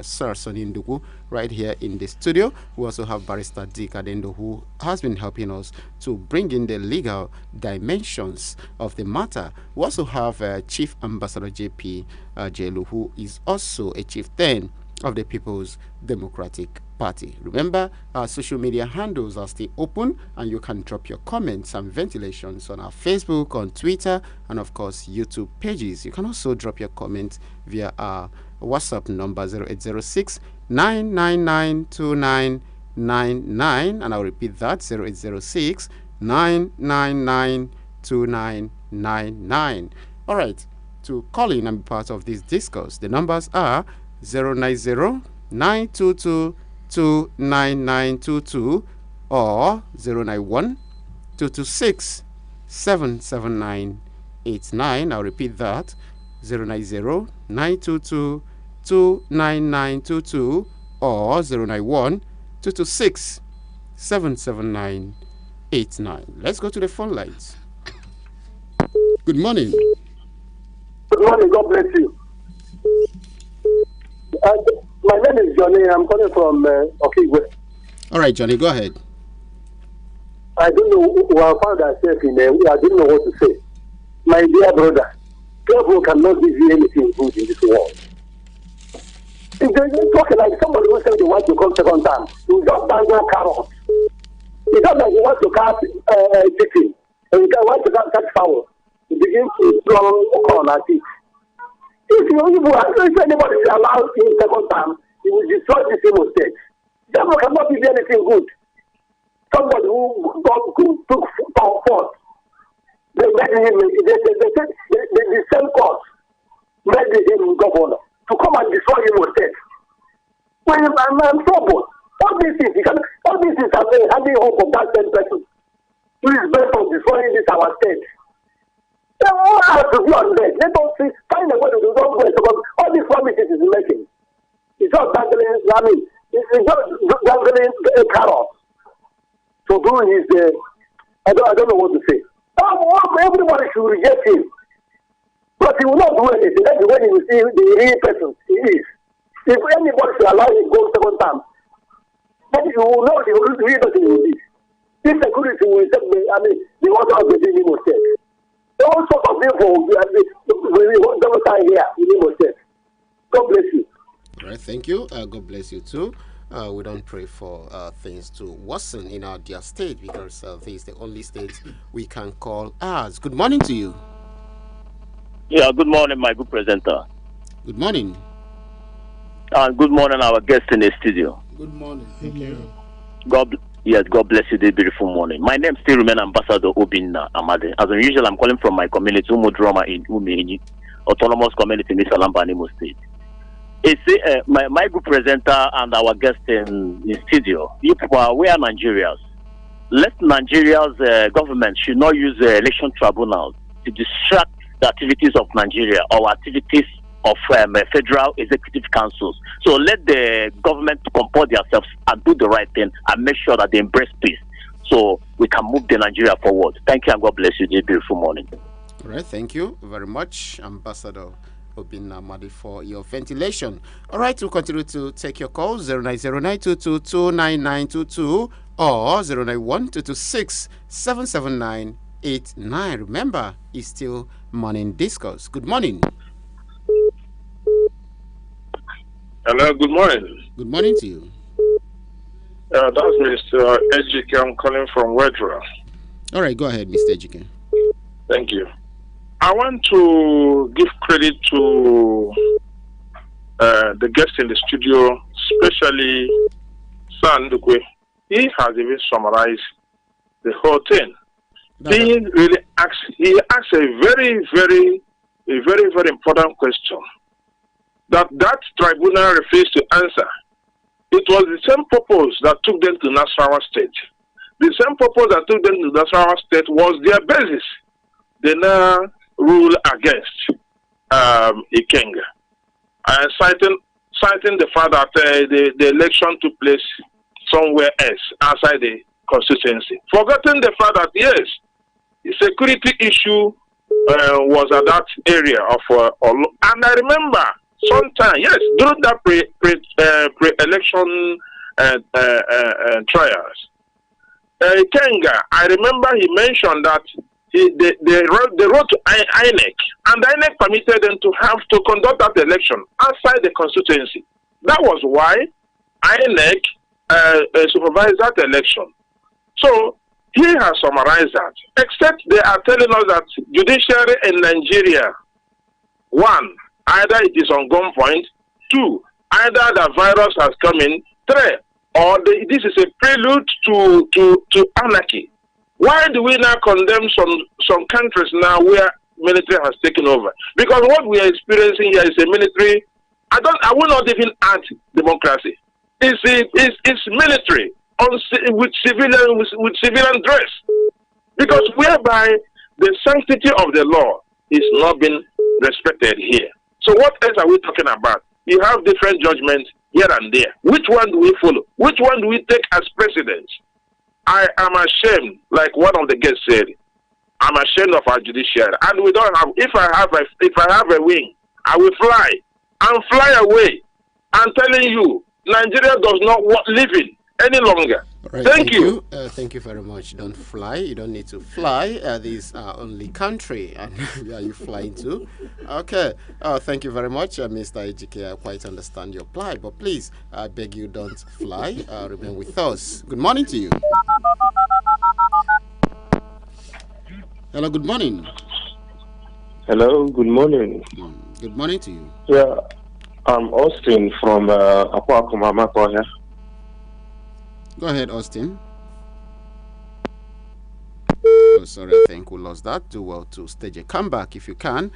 Sir Sonny Ndugu right here in the studio. We also have Barrister Dick Adendo, who has been helping us to bring in the legal dimensions of the matter. We also have Chief Ambassador JP Jelu, who is also a chieftain of the People's Democratic Party. Remember, our social media handles are still open, and you can drop your comments and ventilations on our Facebook, on Twitter, and of course YouTube pages. You can also drop your comments via our WhatsApp number 0806 999 2999, and I'll repeat that, 0806 999 2999. All right, to call in and be part of this discourse, the numbers are 090-922-29922 or 091-226-77989. I'll repeat that, 090-922-29922 or 091-226-77989. Let's go to the phone lines. Good morning. Good morning. God bless you. My name is Johnny. I'm calling from Okigwe. All right, Johnny, go ahead. I don't know. We have found ourselves in I don't know what to say. My dear brother, devil cannot give you anything good in this world. If they're talking like somebody who said they want to come second time, you just dangle carrots. It's not like you want to catch chicken, and you want to catch fowl. You begin to throw corn at it. If anybody is allowed in second time, he will destroy the same state. Devil cannot give you anything good. Somebody who took forth, they made him, the same court made him governor to come and destroy him state. Well, I'm troubled. All these things are handing hope of that same person who is bent on destroying this our state. They all have to be on bed. They don't see, find a way to do not wait because all these promises is making. It's not dangling, it's not dangling a carrot. So doing his, I don't know what to say. Everybody should reject him. But he will not do anything. That's when he will see the real person he is. If anybody should allow him to go second time, then you will know the real person he will be. This security will accept the want to have the Imo State. All sorts of people will time here in Imo State. God bless you. All right, thank you. God bless you too. We don't pray for things to worsen in our dear state because this is the only state we can call ours. Good morning to you. Yeah, good morning, my good presenter. Good morning. Good morning, our guest in the studio. Good morning. Thank you. God bless you this beautiful morning. My name still remains Ambassador Obinna Amade. As usual, I'm calling from my community, Umudroma in Umeini, Autonomous Community in Salamba, Imo State. My group presenter and our guest in studio, we are Nigerians. Let Nigeria's government should not use the election tribunal to distract the activities of Nigeria or activities of federal executive councils. So let the government comport themselves and do the right thing and make sure that they embrace peace so we can move the Nigeria forward. Thank you and God bless you this beautiful morning. All right, thank you very much, Ambassador Obinna Amadi, for your ventilation. All right, we'll continue to take your calls 09092229922 or 09122677989. Remember, it's still Morning Discourse. Good morning. Hello, good morning. Good morning to you. That's Mr. Ejike. I'm calling from Wedra. All right, go ahead, Mr. Ejike. Thank you. I want to give credit to the guest in the studio, especially Sandukwe. He has even summarized the whole thing. He really asked a very, very important question that tribunal refused to answer. It was the same purpose that took them to Nasarawa State. The same purpose that took them to Nasarawa State was their basis. They now rule against Ikenga, citing the fact that the election took place somewhere else outside the constituency, forgetting the fact that yes, the security issue was at that area of Olo. And I remember sometime, yes, during that pre-election trials, Ikenga, I remember he mentioned that they wrote to INEC, and INEC permitted them to conduct that election outside the constituency. That was why INEC supervised that election. So he has summarized that, except they are telling us that judiciary in Nigeria, one, either it is on gunpoint, two, either the virus has come in, three, or this is a prelude to anarchy. Why do we now condemn some countries now where military has taken over? Because what we are experiencing here is a military. I will not even add democracy. It's military with civilian dress. Because whereby the sanctity of the law is not being respected here. So what else are we talking about? You have different judgments here and there. Which one do we follow? Which one do we take as precedent? I am ashamed, like one of the guests said. I'm ashamed of our judiciary, and we don't have. If I have a wing, I will fly and fly away. I'm telling you, Nigeria does not want living any longer. Right, thank you. Thank you very much. Don't fly. You don't need to fly. This is our only country. And where are you flying to? Okay. Thank you very much, Mr. Ejike. I quite understand your plight, but please, I beg you, don't fly. Remain with us. Good morning to you. Hello, good morning. Hello, good morning. Good morning to you. Yeah, I'm Austin from Akwakumamako here. Go ahead, Austin. Oh, sorry, I think we lost that. Do well to stage a comeback if you can.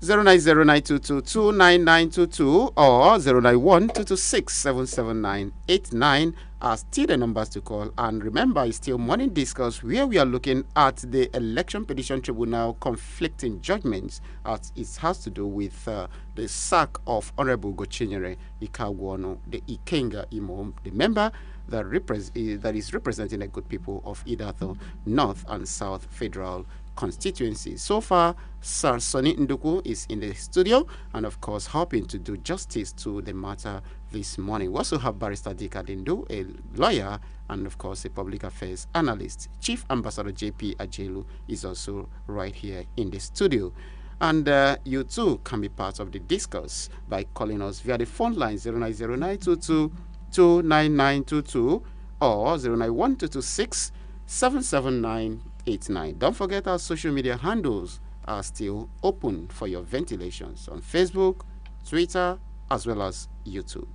09092229922 or 09122677989 are still the numbers to call. And remember, it's still Morning Discourse, where we are looking at the Election Petition Tribunal conflicting judgments as it has to do with the sack of Honorable Gochinyere Ikagwono, the Ikenga Imom, the member that is representing the good people of either the North and South Federal constituencies. So far, Sir Sonny Nduku is in the studio and, of course, helping to do justice to the matter this morning. We also have Barrister Dika Dindu, a lawyer and, of course, a public affairs analyst. Chief Ambassador JP Ajelu is also right here in the studio. And you too can be part of the discourse by calling us via the phone line 09092229922 or 09122677989. Don't forget our social media handles are still open for your ventilations on Facebook, Twitter, as well as YouTube.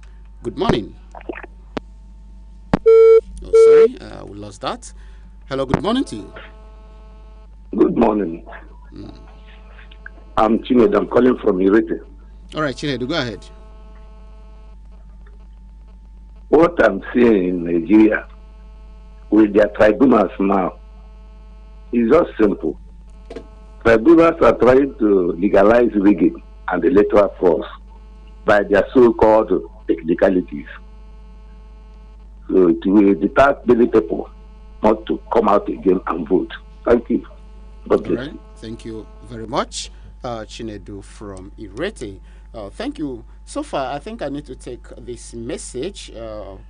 Good morning. Oh, sorry, we lost that. Hello, good morning to you. Good morning. I'm Chinedu. I'm calling from Irete. All right, Chinedu, go ahead. What I'm seeing in Nigeria with their tribunals now is just simple. Tribunals are trying to legalize rigging and the electoral fraud by their so-called technicalities. So it will deter many people not to come out again and vote. Thank you. God bless you. Thank you very much, Chinedu from Irete. Thank you. So far, I think I need to take this message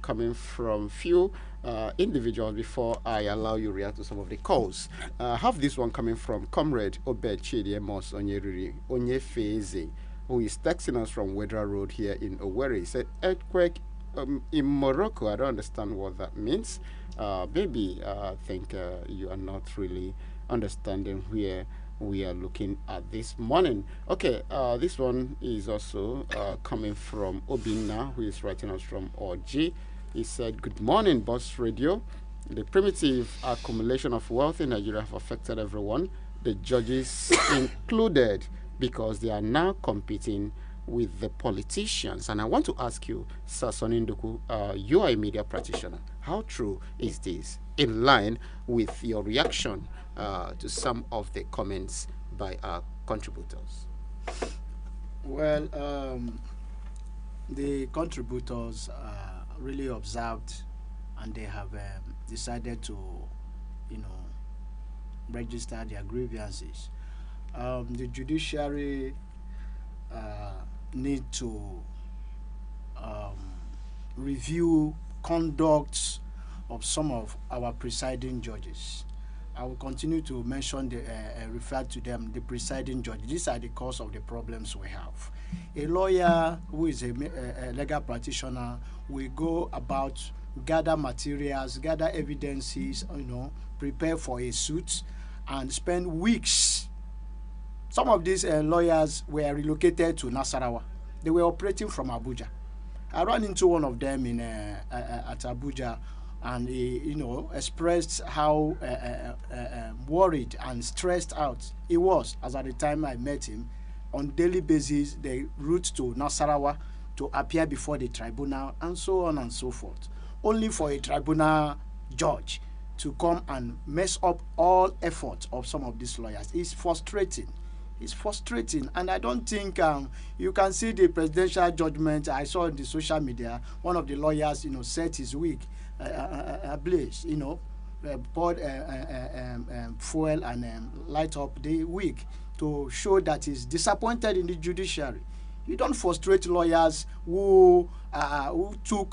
coming from few individuals before I allow you to react to some of the calls. I have this one coming from Comrade Obed Chidiemos Onyefeze, who is texting us from Wedra Road here in Owerri. He said, earthquake in Morocco. I don't understand what that means. Maybe I think you are not really understanding where we are looking at this morning. Okay, this one is also coming from Obinna, who is writing us from Oji. He said, good morning, Boss Radio. The primitive accumulation of wealth in Nigeria have affected everyone, the judges included, because they are now competing with the politicians. And I want to ask you, Sir Soninduku, you are a media practitioner. How true is this, in line with your reaction to some of the comments by our contributors? Well, the contributors really observed, and they have decided to, register their grievances. The judiciary need to review conduct of some of our presiding judges. I will continue to mention refer to them, the presiding judge. These are the cause of the problems we have. A lawyer who is a legal practitioner will go about, gather materials, gather evidences, prepare for a suit, and spend weeks. Some of these lawyers were relocated to Nasarawa. They were operating from Abuja. I ran into one of them at Abuja, and he, expressed how worried and stressed out he was, as at the time I met him. On daily basis, they route to Nasarawa to appear before the tribunal, and so on and so forth, only for a tribunal judge to come and mess up all efforts of some of these lawyers. It's frustrating. It's frustrating, and I don't think you can see the presidential judgment. I saw on the social media, one of the lawyers, set his wig ablaze, poured fuel and light up the wig to show that he's disappointed in the judiciary. You don't frustrate lawyers who took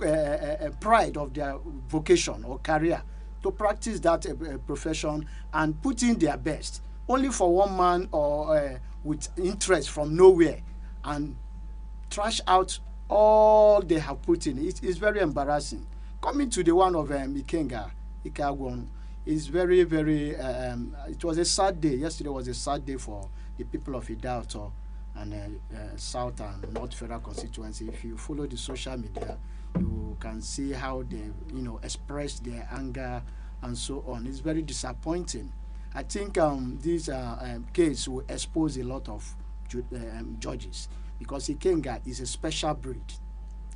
pride of their vocation or career to practice that profession and put in their best, only for one man or with interest from nowhere, and trash out all they have put in. It's very embarrassing. Coming to the one of Ikagwon, is very, very, it was a sad day. Yesterday was a sad day for the people of Idauto and South and North Federal constituency. If you follow the social media, you can see how they, express their anger and so on. It's very disappointing. I think this case will expose a lot of judges, because Ikenga is a special breed,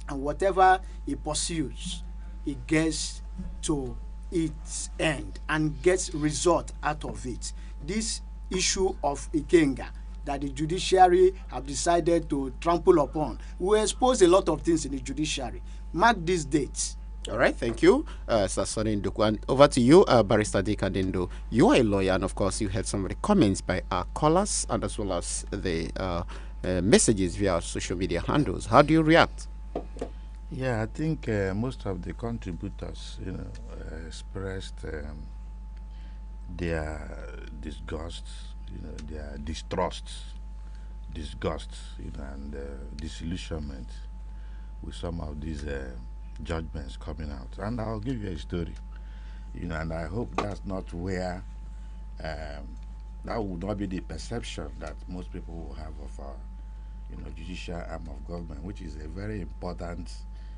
and whatever he pursues, he gets to its end and gets result out of it. This issue of Ikenga that the judiciary have decided to trample upon will expose a lot of things in the judiciary. Mark these dates. All right, thank you, Sasoni Nduku. And over to you, Barrister Dekadendo. You are a lawyer, and of course, you heard some of the comments by our callers and as well as the messages via our social media handles. How do you react? Yeah, I think most of the contributors, expressed their disgust, their disgust, and disillusionment with some of these judgments coming out. And I'll give you a story, and I hope that's not where that would not be the perception that most people will have of our, judicial arm of government, which is a very important,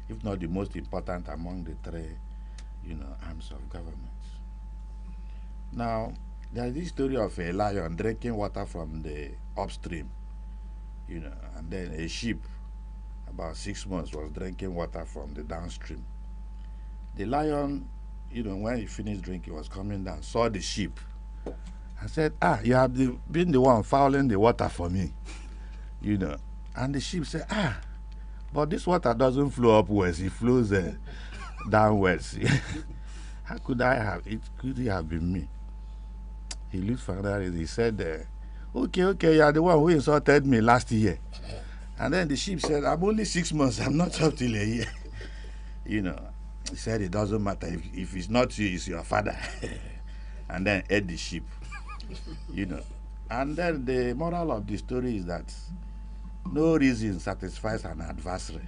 if not the most important among the three, arms of government. Now, there is this story of a lion drinking water from the upstream, and then a sheep, about 6 months, was drinking water from the downstream. The lion, when he finished drinking, was coming down, saw the sheep, and said, you have been the one fouling the water for me, And the sheep said, but this water doesn't flow upwards, it flows downwards. How could I have it? Could it have been me? He looked for another reason. He said, okay, you are the one who insulted me last year. And then the sheep said, I'm only 6 months, I'm not up till a year. He said, it doesn't matter. If it's not you, it's your father. And then ate the sheep. And then the moral of the story is that no reason satisfies an adversary.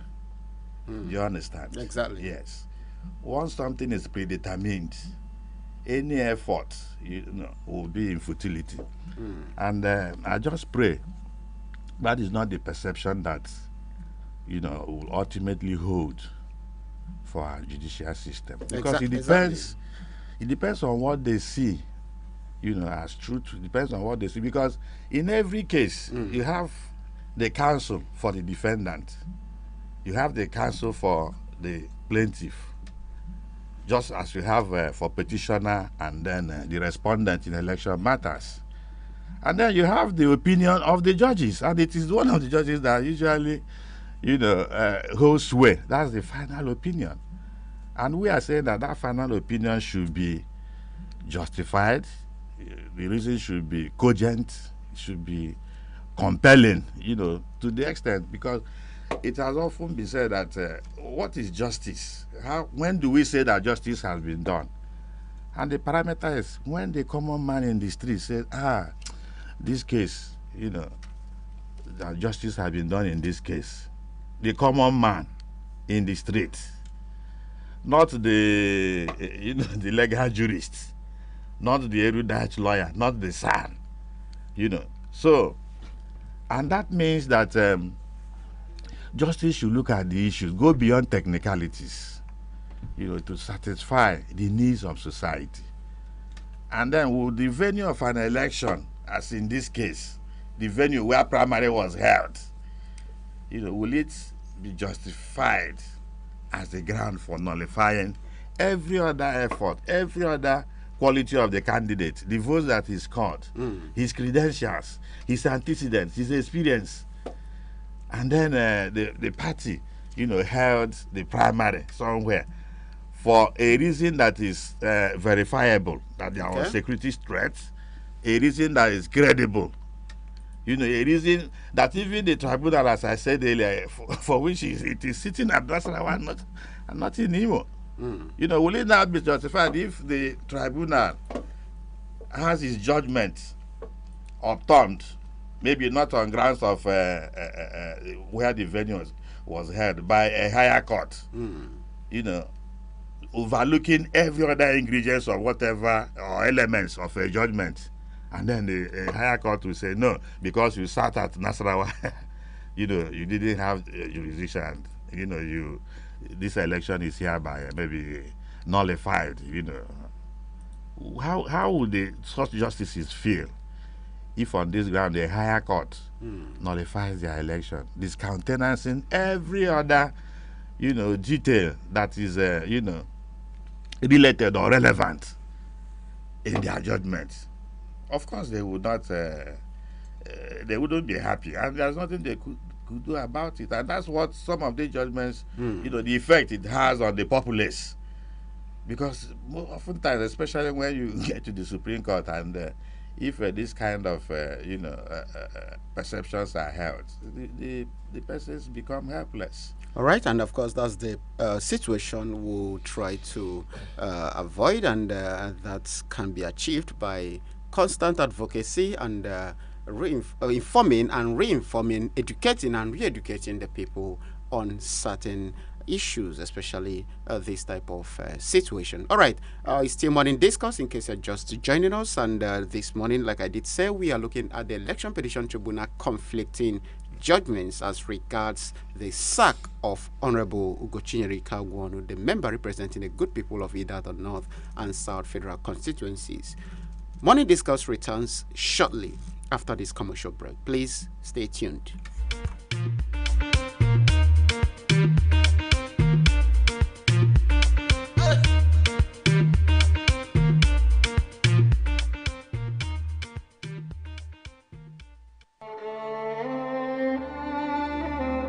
Do you understand? Exactly. Yes. Once something is predetermined, any effort, will be in futility. And I just pray that is not the perception that, will ultimately hold for our judicial system. Because it depends. It depends on what they see, as truth. It depends on what they see. Because in every case, you have the counsel for the defendant, you have the counsel for the plaintiff, just as you have for petitioner and then the respondent in election matters. And then you have the opinion of the judges, and it is one of the judges that usually, holds sway. That's the final opinion. And we are saying that final opinion should be justified. The reason should be cogent, it should be compelling, to the extent, because it has often been said that what is justice? When do we say that justice has been done? And the parameter is when the common man in the street says, this case, that justice has been done in this case. The common man in the street, not the, the legal jurist, not the erudite lawyer, not the son, So, and that means that justice should look at the issues, go beyond technicalities, to satisfy the needs of society. And then will the venue of an election, as in this case, the venue where primary was held, will it be justified as the ground for nullifying every other effort, every other quality of the candidate, the votes that he scored, his credentials, his antecedents, his experience, and then the party, held the primary somewhere for a reason that is verifiable, that there was security threats, a reason that is credible, a reason that even the tribunal, as I said earlier, for which it is sitting at Nasarawa and not in Imo. Will it now be justified if the tribunal has its judgment upturned, maybe not on grounds of where the venue was held, by a higher court, overlooking every other ingredients or whatever, or elements of a judgment, and then the higher court will say, no, because you sat at Nasarawa, you didn't have jurisdiction, this election is hereby maybe nullified, How would such justices feel if on this ground the higher court nullifies their election, discountenancing every other, detail that is, related or relevant in their judgment? Of course, they would not, they wouldn't be happy, and there's nothing they could do about it. And that's what some of the judgments, the effect it has on the populace. Because oftentimes, especially when you get to the Supreme Court, and if this kind of perceptions are held, the persons become helpless. All right, and of course that's the situation we'll try to avoid, and that can be achieved by constant advocacy and informing and reinforming, educating and re-educating the people on certain issues, especially this type of situation. All right, it's still morning discourse in case you're just joining us, and this morning, like I did say, we are looking at the Election Petition Tribunal conflicting judgments as regards the sack of Honorable Ugochinyere Kagwonu, the member representing the good people of Idaho North and South Federal constituencies. Morning Discourse returns shortly after this commercial break. Please stay tuned.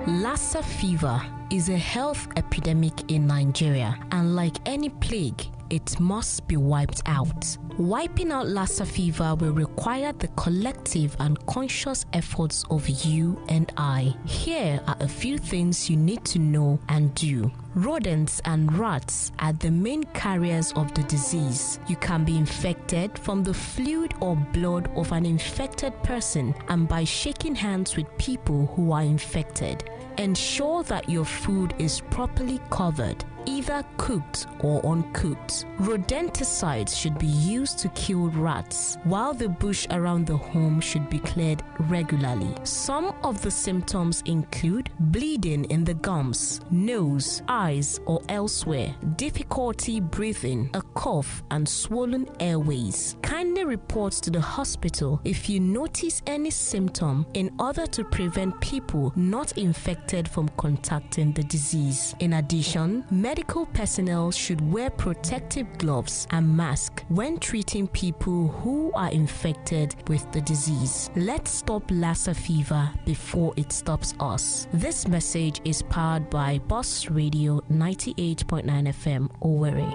Lassa fever is a health epidemic in Nigeria, and like any plague, it must be wiped out. Wiping out Lassa fever will require the collective and conscious efforts of you and I. Here are a few things you need to know and do. Rodents and rats are the main carriers of the disease. You can be infected from the fluid or blood of an infected person and by shaking hands with people who are infected. Ensure that your food is properly covered, either cooked or uncooked. Rodenticides should be used to kill rats, while the bush around the home should be cleared regularly. Some of the symptoms include bleeding in the gums, nose, eyes, or elsewhere, difficulty breathing, a cough, and swollen airways. Kindly report to the hospital if you notice any symptom in order to prevent people not infected from contacting the disease. In addition, medical personnel should wear protective gloves and masks when treating people who are infected with the disease. Let's stop Lassa fever before it stops us. This message is powered by Boss Radio 98.9 FM Owerri.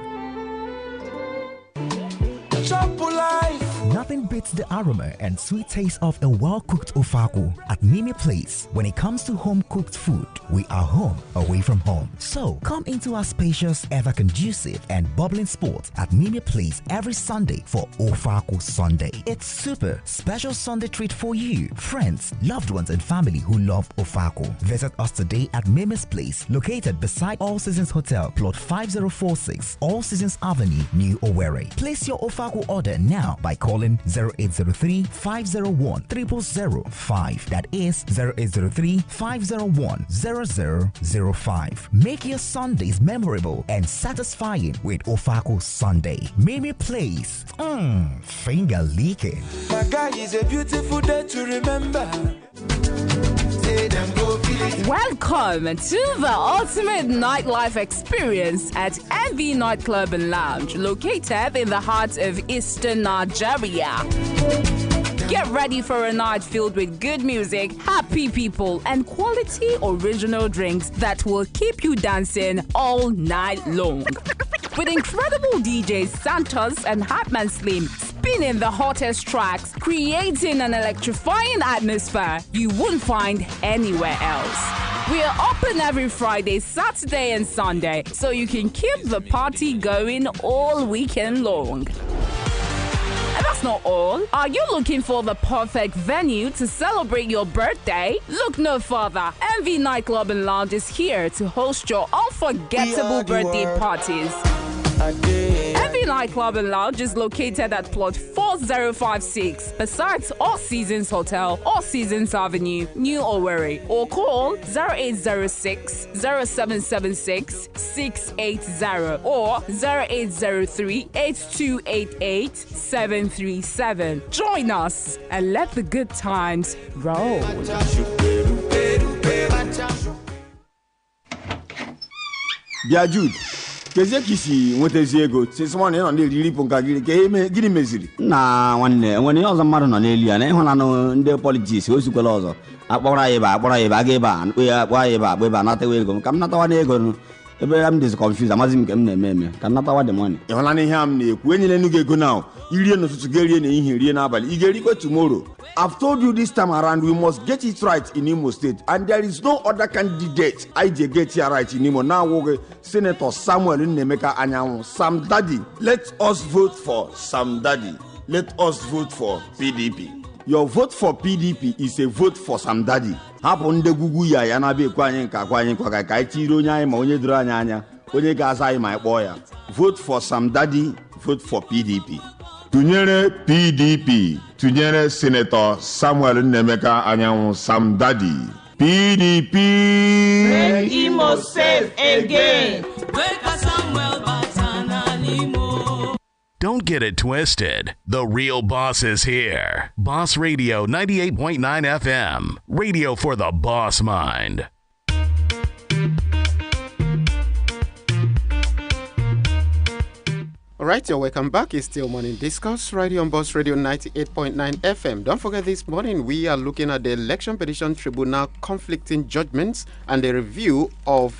Nothing beats the aroma and sweet taste of a well-cooked ofaku at Mimi Place. When it comes to home-cooked food, we are home away from home. So come into our spacious, ever-conducive and bubbling spot at Mimi Place every Sunday for Ofaku Sunday. It's super special Sunday treat for you, friends, loved ones and family who love ofaku. Visit us today at Mimi's Place, located beside All Seasons Hotel, plot 5046, All Seasons Avenue, New Owerri. Place your ofaku order now by calling 0803-501-0005. That is 0803-501-0005. Make your Sundays memorable and satisfying with Ofaku Sunday. Mimi Place. Finger licking. My guy, is a beautiful day to remember. Welcome to the ultimate nightlife experience at MV Nightclub and Lounge, located in the heart of Eastern Nigeria. Get ready for a night filled with good music, happy people, and quality original drinks that will keep you dancing all night long. With incredible DJs Santos and Hatman Slim spinning the hottest tracks, creating an electrifying atmosphere you won't find anywhere else. We are open every Friday, Saturday, and Sunday, so you can keep the party going all weekend long. And that's not all. Are you looking for the perfect venue to celebrate your birthday? Look no further. MV Nightclub and Lounge is here to host your unforgettable birthday parties. MV Nightclub and Lounge is located at plot 4056 besides All Seasons Hotel, All Seasons Avenue, New Owerri, or call 0806 0776 680 or 0803 8288 737. Join us and let the good times roll. Dear Jude, Kezekisi nwetezi ego since morning on the rilipo nka gini meziri na nwanne nwere ọzọ mmadụ nọ n'elu ya na ịhụnanụ ndị politiks ozukwala ọzọ akpọrọ anyị ba aga ebe a nkwe ya akpọ anyị ba akpọ ebe a natawa ego ka m natawa n'ego ebe I'm dis confused amazi m nke m na-eme ka m natawa the money ịhụnanụ ihe m na-ekwu enyela enu gị ego now irie n'ụtụtụ ga-erie n'ehihie rie n'abalị ị ga-erikwe tomorrow. I've told you this time around we must get it right in Imo State and there is no other candidate I get here right in Imo. Now Senator Samuel Nnemeka Anyanwụ, Sam Daddy. Let us vote for Sam Daddy. Let us vote for PDP. Your vote for PDP is a vote for Sam Daddy. Hapụ ndị gugwu ya na-abịa ekwe anyị nka kwa anyị nkwa ka anyị tiri onye anyị ma onye doro anyị anya onye ga-aza anyị ma ịkpọ ya. Vote for Sam Daddy, vote for PDP. Tụnyere PDP, tụnyere Senator Samuel Nnemeka Anyanwụ, Sam Daddy. PDP. Make Imo safe again. Don't get it twisted. The real boss is here. Boss Radio 98.9 FM. Radio for the boss mind. All right, you're welcome back. It's still Morning Discourse, radio on Boss Radio 98.9 FM. Don't forget, this morning we are looking at the Election Petition Tribunal conflicting judgments and the review of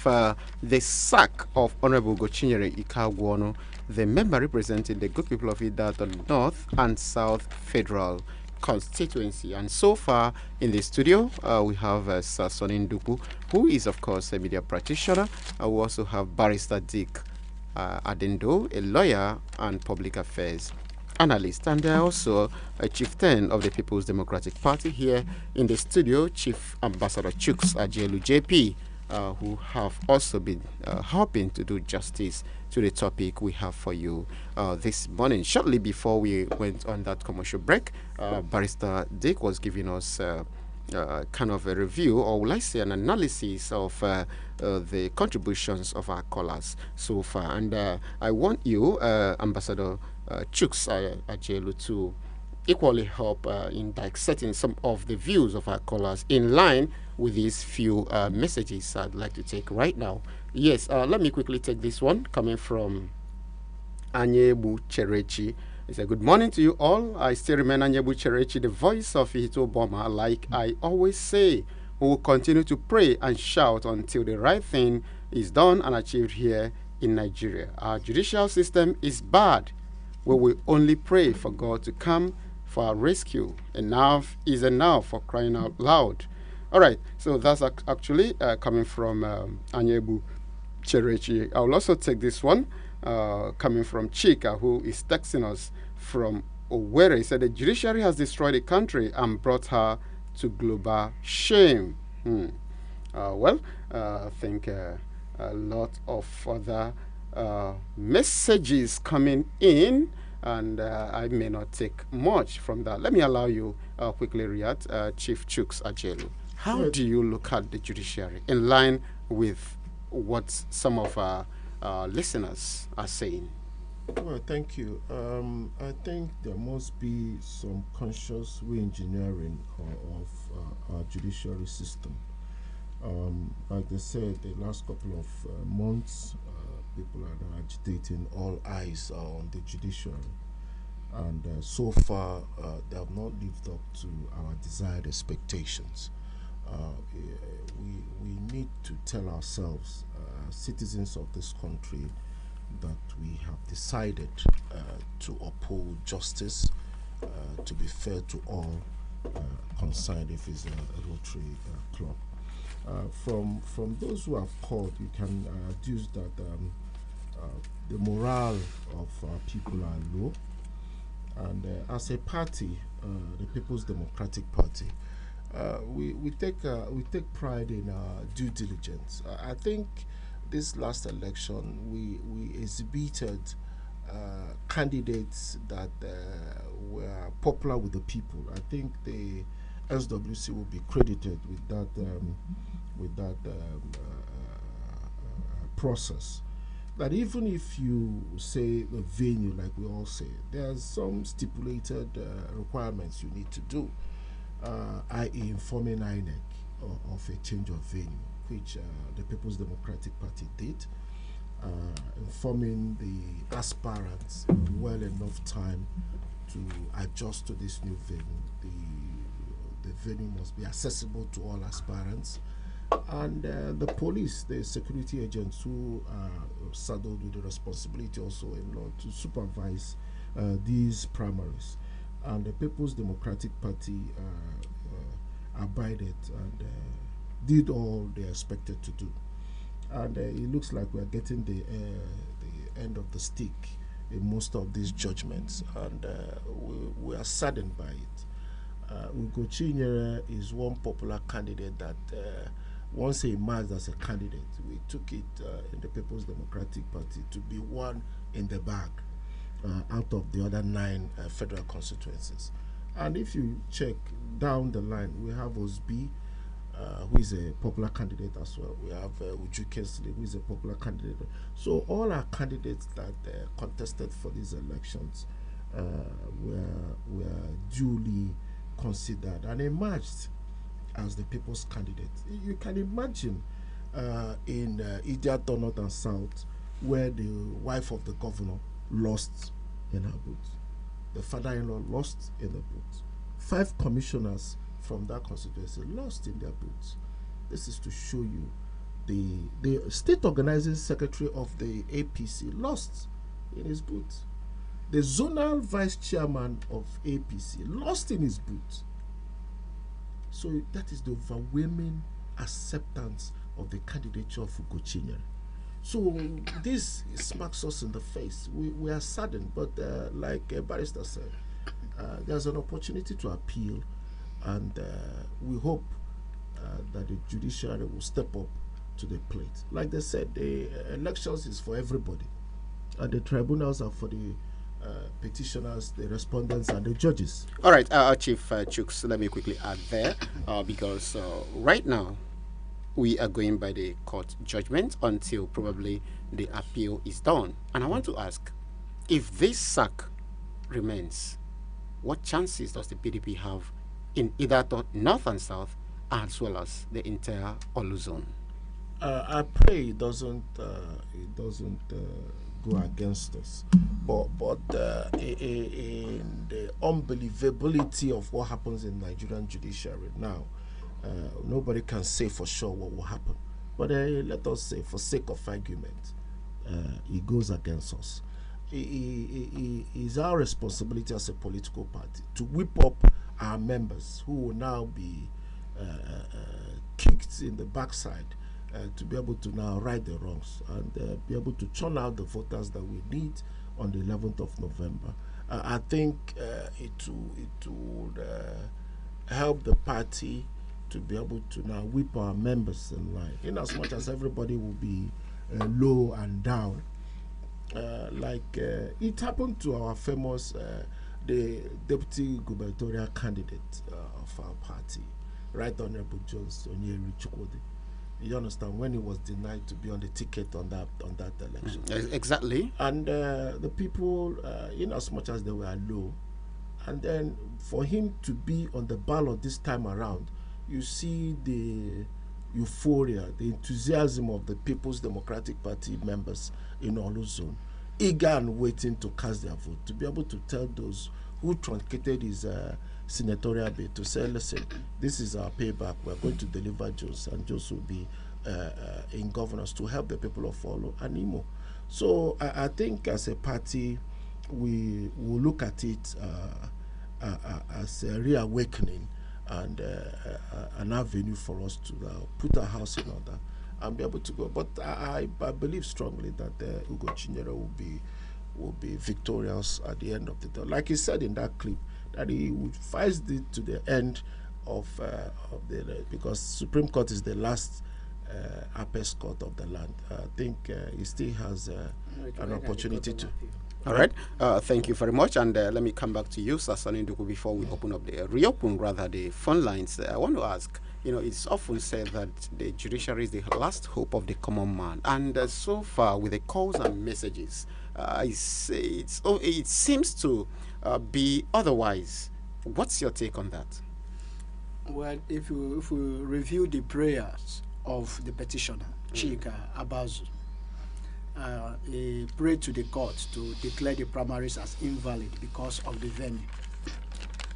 the sack of Honorable Gochinyere Ikagwono, the member representing the good people of Idaho North and South Federal constituency. And so far in the studio, we have Sir Sonin Dupu, who is, of course, a media practitioner. We also have Barrister Dick Adendo, a lawyer and public affairs analyst, and there are also a chieftain of the People's Democratic Party here in the studio, Chief Ambassador Chuks Ajelu JP, who have also been helping to do justice to the topic we have for you this morning. Shortly before we went on that commercial break, Barrister Dick was giving us kind of a review, or will I say an analysis of the contributions of our callers so far. And I want you, Ambassador Chuks Ajelu, to equally help in dissecting some of the views of our callers in line with these few messages I'd like to take right now. Yes, let me quickly take this one coming from Anyebu Cherechi. He said, good morning to you all. I still remain Anyebu Cherechi, the voice of Ihito Boma. Like I always say, we will continue to pray and shout until the right thing is done and achieved here in Nigeria. Our judicial system is bad. We will only pray for God to come for our rescue. Enough is enough, for crying out loud. All right, so that's actually coming from Anyebu Cherechi. I will also take this one coming from Chika, who is texting us from Owerri. He said the judiciary has destroyed the country and brought her to global shame. Well, I think a lot of other messages coming in, and I may not take much from that. Let me allow you quickly react, Chief Chuks Ajelu. How do you look at the judiciary in line with what some of our listeners are saying? Well, thank you. I think there must be some conscious re-engineering of our judiciary system. Like they said, the last couple of months, people are agitating, all eyes are on the judiciary. And so far, they have not lived up to our desired expectations. We need to tell ourselves, citizens of this country, that we have decided to uphold justice, to be fair to all concerned if it's a Rotary club. From those who have called, you can deduce that the morale of our people are low, and as a party, the People's Democratic Party, we take pride in our due diligence. I think this last election we exhibited candidates that were popular with the people. I think the SWC will be credited with that process. That even if you say the venue, like we all say, there's some stipulated requirements you need to do, i.e. informing INEC of a change of venue, which the People's Democratic Party did, informing the aspirants well enough time to adjust to this new venue. The venue must be accessible to all aspirants, and the police, the security agents who are saddled with the responsibility also in law to supervise these primaries. And the People's Democratic Party abided and did all they expected to do. And it looks like we're getting the end of the stick in most of these judgments, and we are saddened by it. Ugo Chinyere is one popular candidate that once he emerged as a candidate, we took it in the People's Democratic Party to be one in the bag out of the other 9 federal constituencies. And if you check down the line, we have Osby, who is a popular candidate as well. We have Uju Kesley, who is a popular candidate. So all our candidates that contested for these elections were duly considered and emerged as the people's candidate. You can imagine in Idiato North and South, where the wife of the governor lost in her booth. The father-in-law lost in the booth. 5 commissioners from that constituency lost in their booths. This is to show you the state organizing secretary of the APC lost in his booth. The zonal vice chairman of APC lost in his booth. So that is the overwhelming acceptance of the candidature of Ugochinyere. So this smacks us in the face. We are saddened, but like Barrister said, there's an opportunity to appeal, and we hope that the judiciary will step up to the plate. Like they said, the elections is for everybody, and the tribunals are for the petitioners, the respondents, and the judges. All right, Chief Chooks, let me quickly add there, because right now we are going by the court judgment until probably the appeal is done. And I want to ask, if this sack remains, what chances does the PDP have in either North and South, as well as the entire Olu zone? I pray it doesn't go against us, but in the unbelievability of what happens in Nigerian judiciary now, nobody can say for sure what will happen. But let us say, for sake of argument, it goes against us. It is our responsibility as a political party to whip up our members who will now be kicked in the backside to be able to now right the wrongs and be able to churn out the voters that we need on the 11th of November. I think it would help the party to be able to now whip our members in line, in as much as everybody will be low and down. It happened to our famous the deputy gubernatorial candidate of our party, Right Honorable Jones Onyeri Chukwudi. You understand, when he was denied to be on the ticket on that election. Exactly. And the people, in as much as they were low, and then for him to be on the ballot this time around, you see the euphoria, the enthusiasm of the People's Democratic Party members in Olu Zone, eager and waiting to cast their vote, to be able to tell those who truncated his senatorial bid to say, listen, this is our payback. We're going to deliver Jones, and Jones will be in governance to help the people of Olu and Imo. So I think as a party, we will look at it as a reawakening and an avenue for us to put our house in order and be able to go. But I believe strongly that Ugochinyere will be victorious at the end of the day. Like he said in that clip, that he would fight it to the end of the, because Supreme Court is the last apex court of the land. I think he still has an opportunity to. All right. Thank you very much. And let me come back to you, Sasani Nduku, before we reopen the phone lines. I want to ask, it's often said that the judiciary is the last hope of the common man. And so far, with the calls and messages, it seems to be otherwise. What's your take on that? Well, if we review the prayers of the petitioner, Chika Abazu, he prayed to the court to declare the primaries as invalid because of the venue.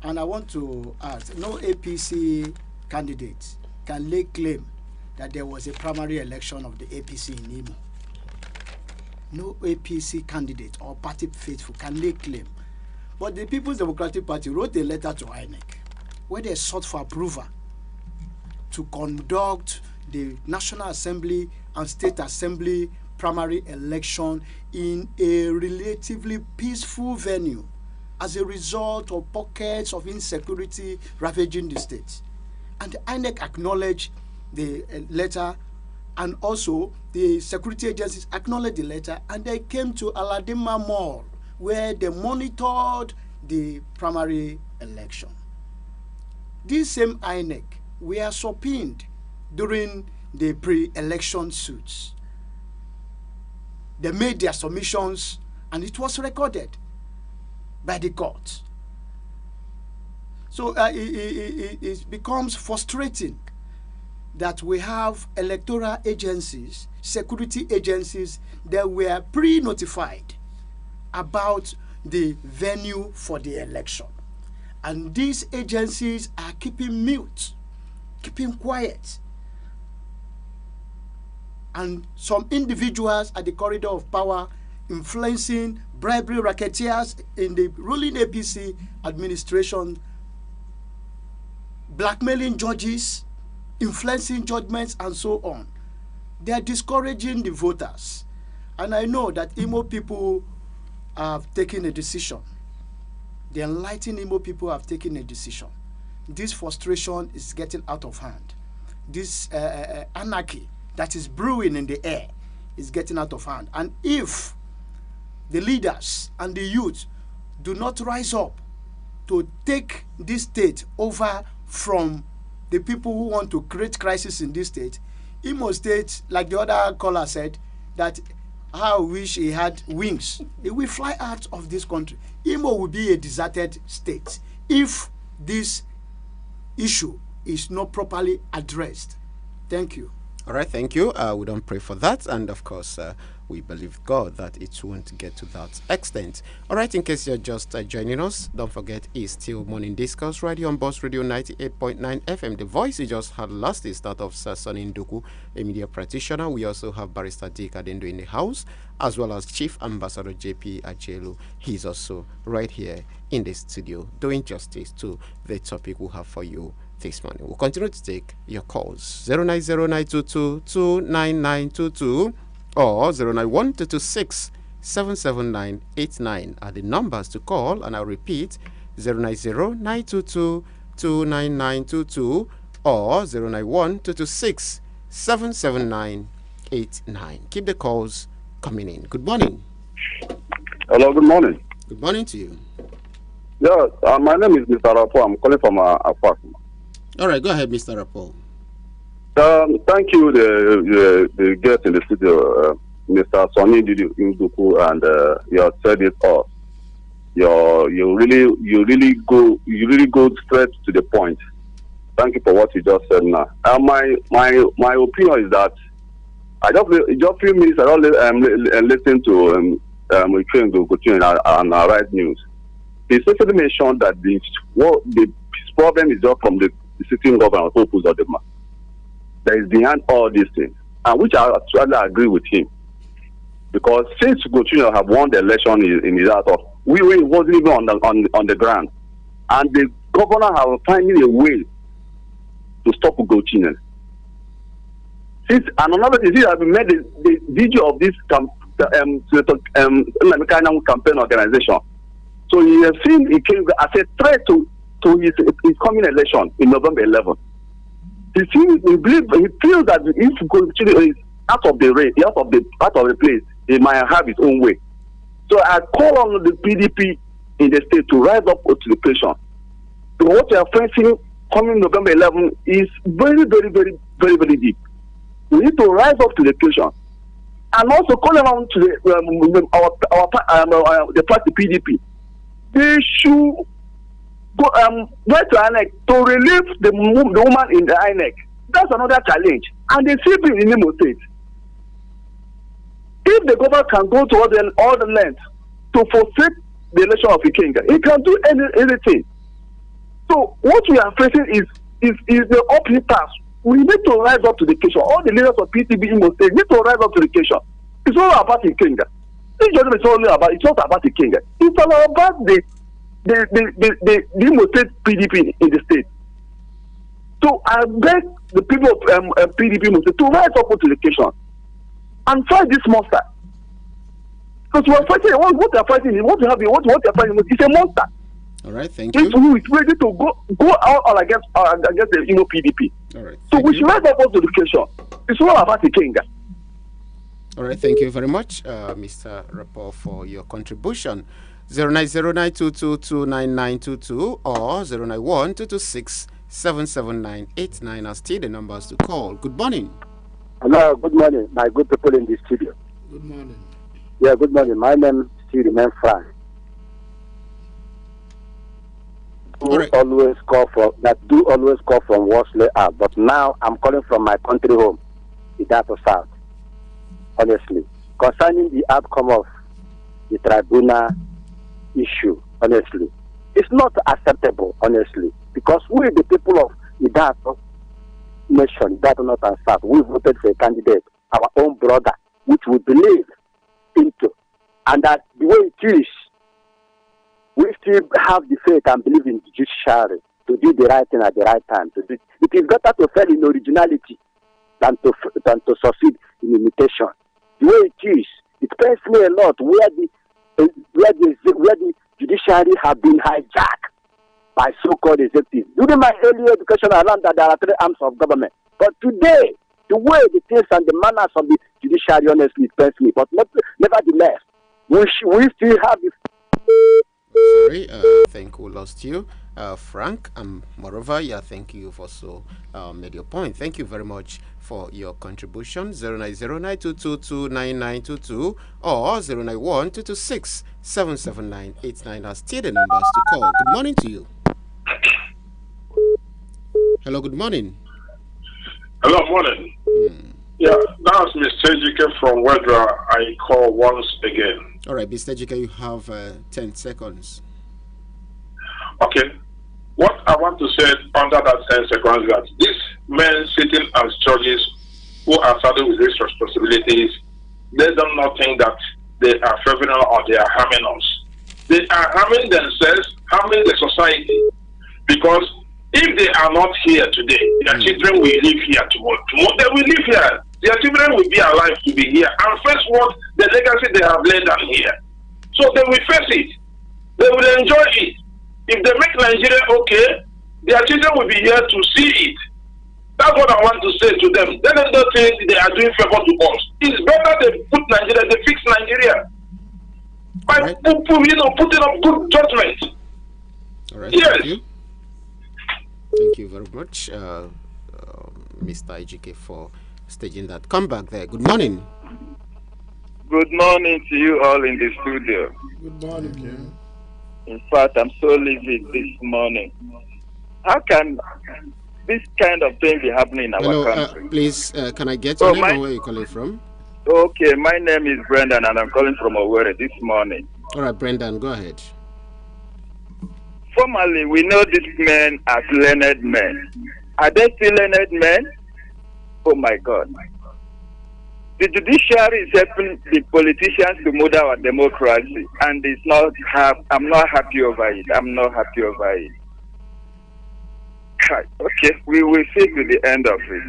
And I want to ask, no APC candidate can lay claim that there was a primary election of the APC in Imo. No APC candidate or party faithful can lay claim. But the People's Democratic Party wrote a letter to INEC where they sought for approval to conduct the National Assembly and State Assembly primary election in a relatively peaceful venue as a result of pockets of insecurity ravaging the state. And the INEC acknowledged the letter, and also the security agencies acknowledged the letter, and they came to Aladima Mall where they monitored the primary election. This same INEC were subpoenaed during the pre-election suits. They made their submissions and it was recorded by the court. So it becomes frustrating that we have electoral agencies, security agencies that were pre-notified about the venue for the election. And these agencies are keeping mute, keeping quiet. And some individuals at the corridor of power influencing bribery racketeers in the ruling APC administration, blackmailing judges, influencing judgments, and so on. They are discouraging the voters. And I know that Imo people have taken a decision. The enlightened Imo people have taken a decision. This frustration is getting out of hand. This anarchy that is brewing in the air is getting out of hand. And if the leaders and the youth do not rise up to take this state over from the people who want to create crisis in this state, Imo State, like the other caller said, that how I wish he had wings. He will fly out of this country. Imo will be a deserted state if this issue is not properly addressed. Thank you. All right, thank you. We don't pray for that. And of course, we believe God that it won't get to that extent. All right, in case you're just joining us, don't forget it's still Morning Discourse Radio on Boss Radio 98.9 FM. The voice you just had last is that of Sir Sonny Nduku, a media practitioner. We also have Barrister Dick Adendo in the house, as well as Chief Ambassador JP Ajelu. He's also right here in the studio doing justice to the topic we have for you this morning. We'll continue to take your calls. 09092229922 or 09122677989 are the numbers to call, and I'll repeat 09092229922 or 09122677989. Keep the calls coming in. Good morning. Hello, good morning. Good morning to you. Yeah, my name is Mr. Rapo. I'm calling from Afak. All right, go ahead, Mr. Rapo. Thank you, the guest in the studio, Mr. Sonny Nduku, and you have said it all. You really go straight to the point. Thank you for what you just said now. My opinion is that I just few minutes I don't listen to on Right News. He especially mentioned that the problem is just from the sitting government purpose of the man that is behind all these things, and which I actually agree with him, because since Coutinho have won the election in his out of we wasn't even on the ground, and the governor have finding a way to stop Coutinho. Since and another thing, he has made the video of this campaign organization, so he has seen it came as a threat to his coming election in November 11. He feels that if Coutinho is out of the place, he might have his own way. So I call on the PDP in the state to rise up to the occasion. So what we are facing coming November 11 is very, very, very, very, very deep. We need to rise up to the occasion, and also call on to the party PDP. They should go to INEC to relieve the woman in the INEC. That's another challenge. And the CP in Imo State. If the governor can go to all the lengths to frustrate the election of the king, he can do anything. So what we are facing is the uphill task. We need to rise up to the occasion. All the leaders of PTB in Imo State need to rise up to the occasion. It's all about the king. This judgment is it's not about the king. It's all about the Imo State PDP in the state. So I beg the people of PDP to rise up to the occasion and fight this monster. Because we are fighting what they are fighting, what they are fighting is a monster. All right, thank you. It's ready to go out against the PDP. All right. So we should rise up to the occasion. It's all about the king. All right, thank you very much, Mr. Rapport, for your contribution. 09092229922 or 77989 are still the numbers to call. Good morning. Hello, good morning, my good people in the studio. Good morning. Yeah, good morning. My name still remains Frank. Always call from Worsley out, but now I'm calling from my country home, Idato South. Honestly, concerning the outcome of the tribunal issue, honestly, it's not acceptable, honestly, because we, the people of Idato nation, Idato North and South, we voted for a candidate, our own brother, which we believe into, and that the way it is, we still have the faith and believe in the judiciary to do the right thing at the right time. It is better to fail in originality than to succeed in imitation. The way it is, it pains me a lot where the judiciary have been hijacked by so-called executives. During my early education, I learned that there are 3 arms of government. But today, the way the things and the manners of the judiciary, honestly, it pains me. But nevertheless, we still have the... Sorry, I think we lost you, Frank. Moreover, thank you for made your point. Thank you very much for your contribution. 09092229922 or 09122677989 are still the numbers to call. Good morning to you. Hello, good morning. Hello, morning. Yeah, that's Mr. Ejike from Wedra. I call once again. All right, Mr. Ejike, you have 10 seconds. Okay. What I want to say under that 10 seconds is that these men sitting as judges who are saddled with these responsibilities, they do not think that they are favoring or they are harming us. They are harming themselves, harming the society. Because if they are not here today, their children will live here tomorrow. They will live here. Their children will be alive to be here and face what the legacy they have laid down here. So they will face it. They will enjoy it. If they make Nigeria okay, their children will be here to see it. That's what I want to say to them. Let them not think they are doing favor to us. It's better they put Nigeria, they fix Nigeria by putting up good judgment. All right. Yes. Thank you very much, Mr. Ejike, for staging that comeback there. Good morning. Good morning to you all in the studio. Good morning. In fact, I'm so livid this morning. How can this kind of thing be happening in our country? Please, can I get your name and where you're calling from? Okay, my name is Brendan and I'm calling from Owerri this morning. All right, Brendan, go ahead. Formally, we know these men as learned men. Are they still learned men? Oh my God. The judiciary is helping the politicians to murder our democracy, and I'm not happy over it. Okay, we will see to the end of it.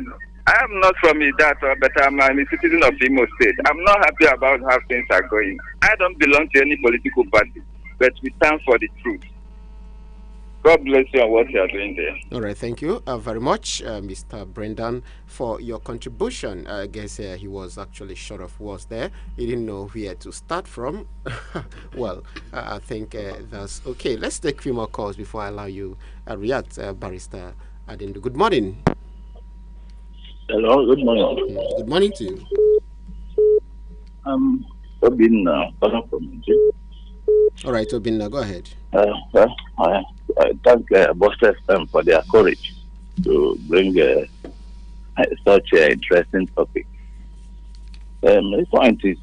I am not from Idato, but I'm a citizen of Imo State. I'm not happy about how things are going. I don't belong to any political party, but we stand for the truth. God bless you and what you are doing there. All right, thank you very much, Mr. Brendan, for your contribution. I guess he was actually short of words there. He didn't know where to start from. Well, I think that's okay. Let's take a few more calls before I allow you react, Barrister Adindu. Good morning. Hello, good morning. Good morning to you. Obinna, from Nigeria. All right, Obinna, go ahead. I thank Bosses for their courage to bring such an interesting topic. The point is,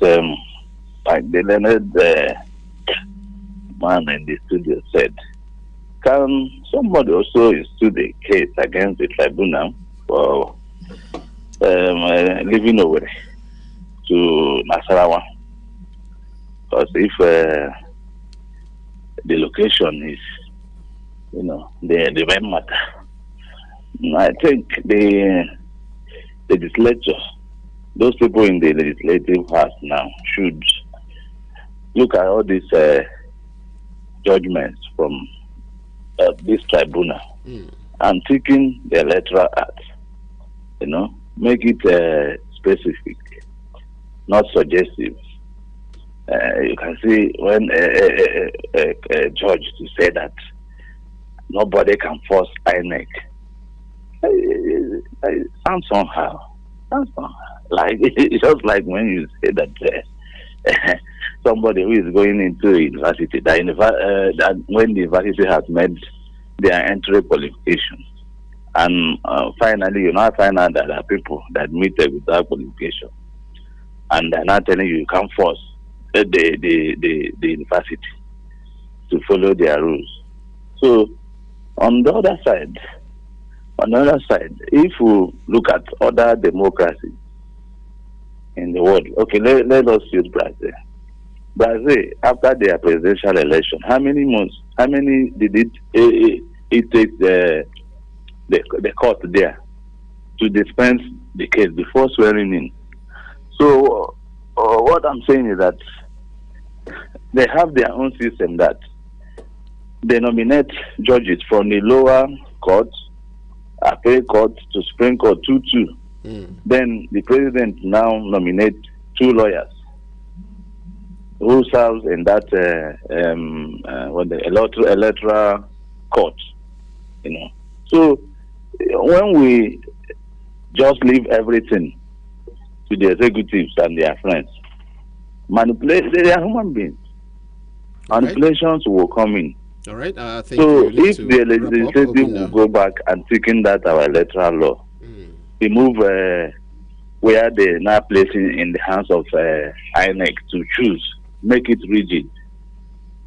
like the learned man in the studio said, can somebody also institute a case against the tribunal for leaving Owerri to Nasarawa? Because if the location is, the main matter, I think the legislature, those people in the legislative house now should look at all these judgments from this tribunal and taking the electoral act, make it specific, not suggestive. You can see when a judge to say that nobody can force INEC it sounds somehow. Like it's just like when you say that somebody who is going into university, that when the university has made their entry qualification, and finally you now find out that there are people that meet without qualification, and they're not telling you can't force the university to follow their rules. So on the other side, if we look at other democracies in the world, okay, let us use Brazil. Brazil, after their presidential election, how many did it take the court there to dispense the case before swearing in? So what I'm saying is that they have their own system that they nominate judges from the lower court, appellate court to Supreme Court 2-2. Then the president now nominates 2 lawyers who serves in that the electoral court. So when we just leave everything to the executives and their friends, they are human beings. Manipulations will come in. All right. So if the legislative will go back and taking that our electoral law, remove where they now placing in the hands of INEC to choose, make it rigid.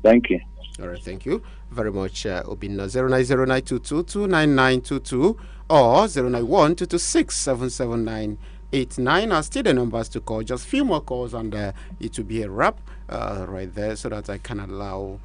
Thank you. All right, thank you very much, Obinna. 09092229922 or 09122677989 are still the numbers to call. Just few more calls and it will be a wrap right there, so that I can allow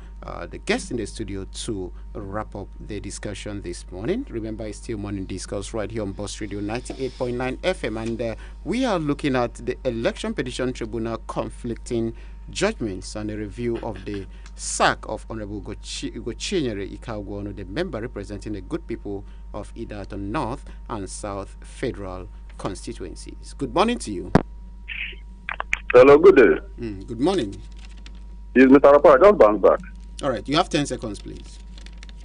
the guests in the studio to wrap up the discussion this morning. Remember, it's still Morning Discourse right here on Boss Radio 98.9 FM, and we are looking at the Election Petition Tribunal conflicting judgments and a review of the sack of Honorable Gochinyere Ikawgono, the member representing the good people of Idato North and South Federal constituencies. Good morning to you. Hello, good day. Good morning. Is Mr. Rapper, just bounce back. All right, you have 10 seconds, please.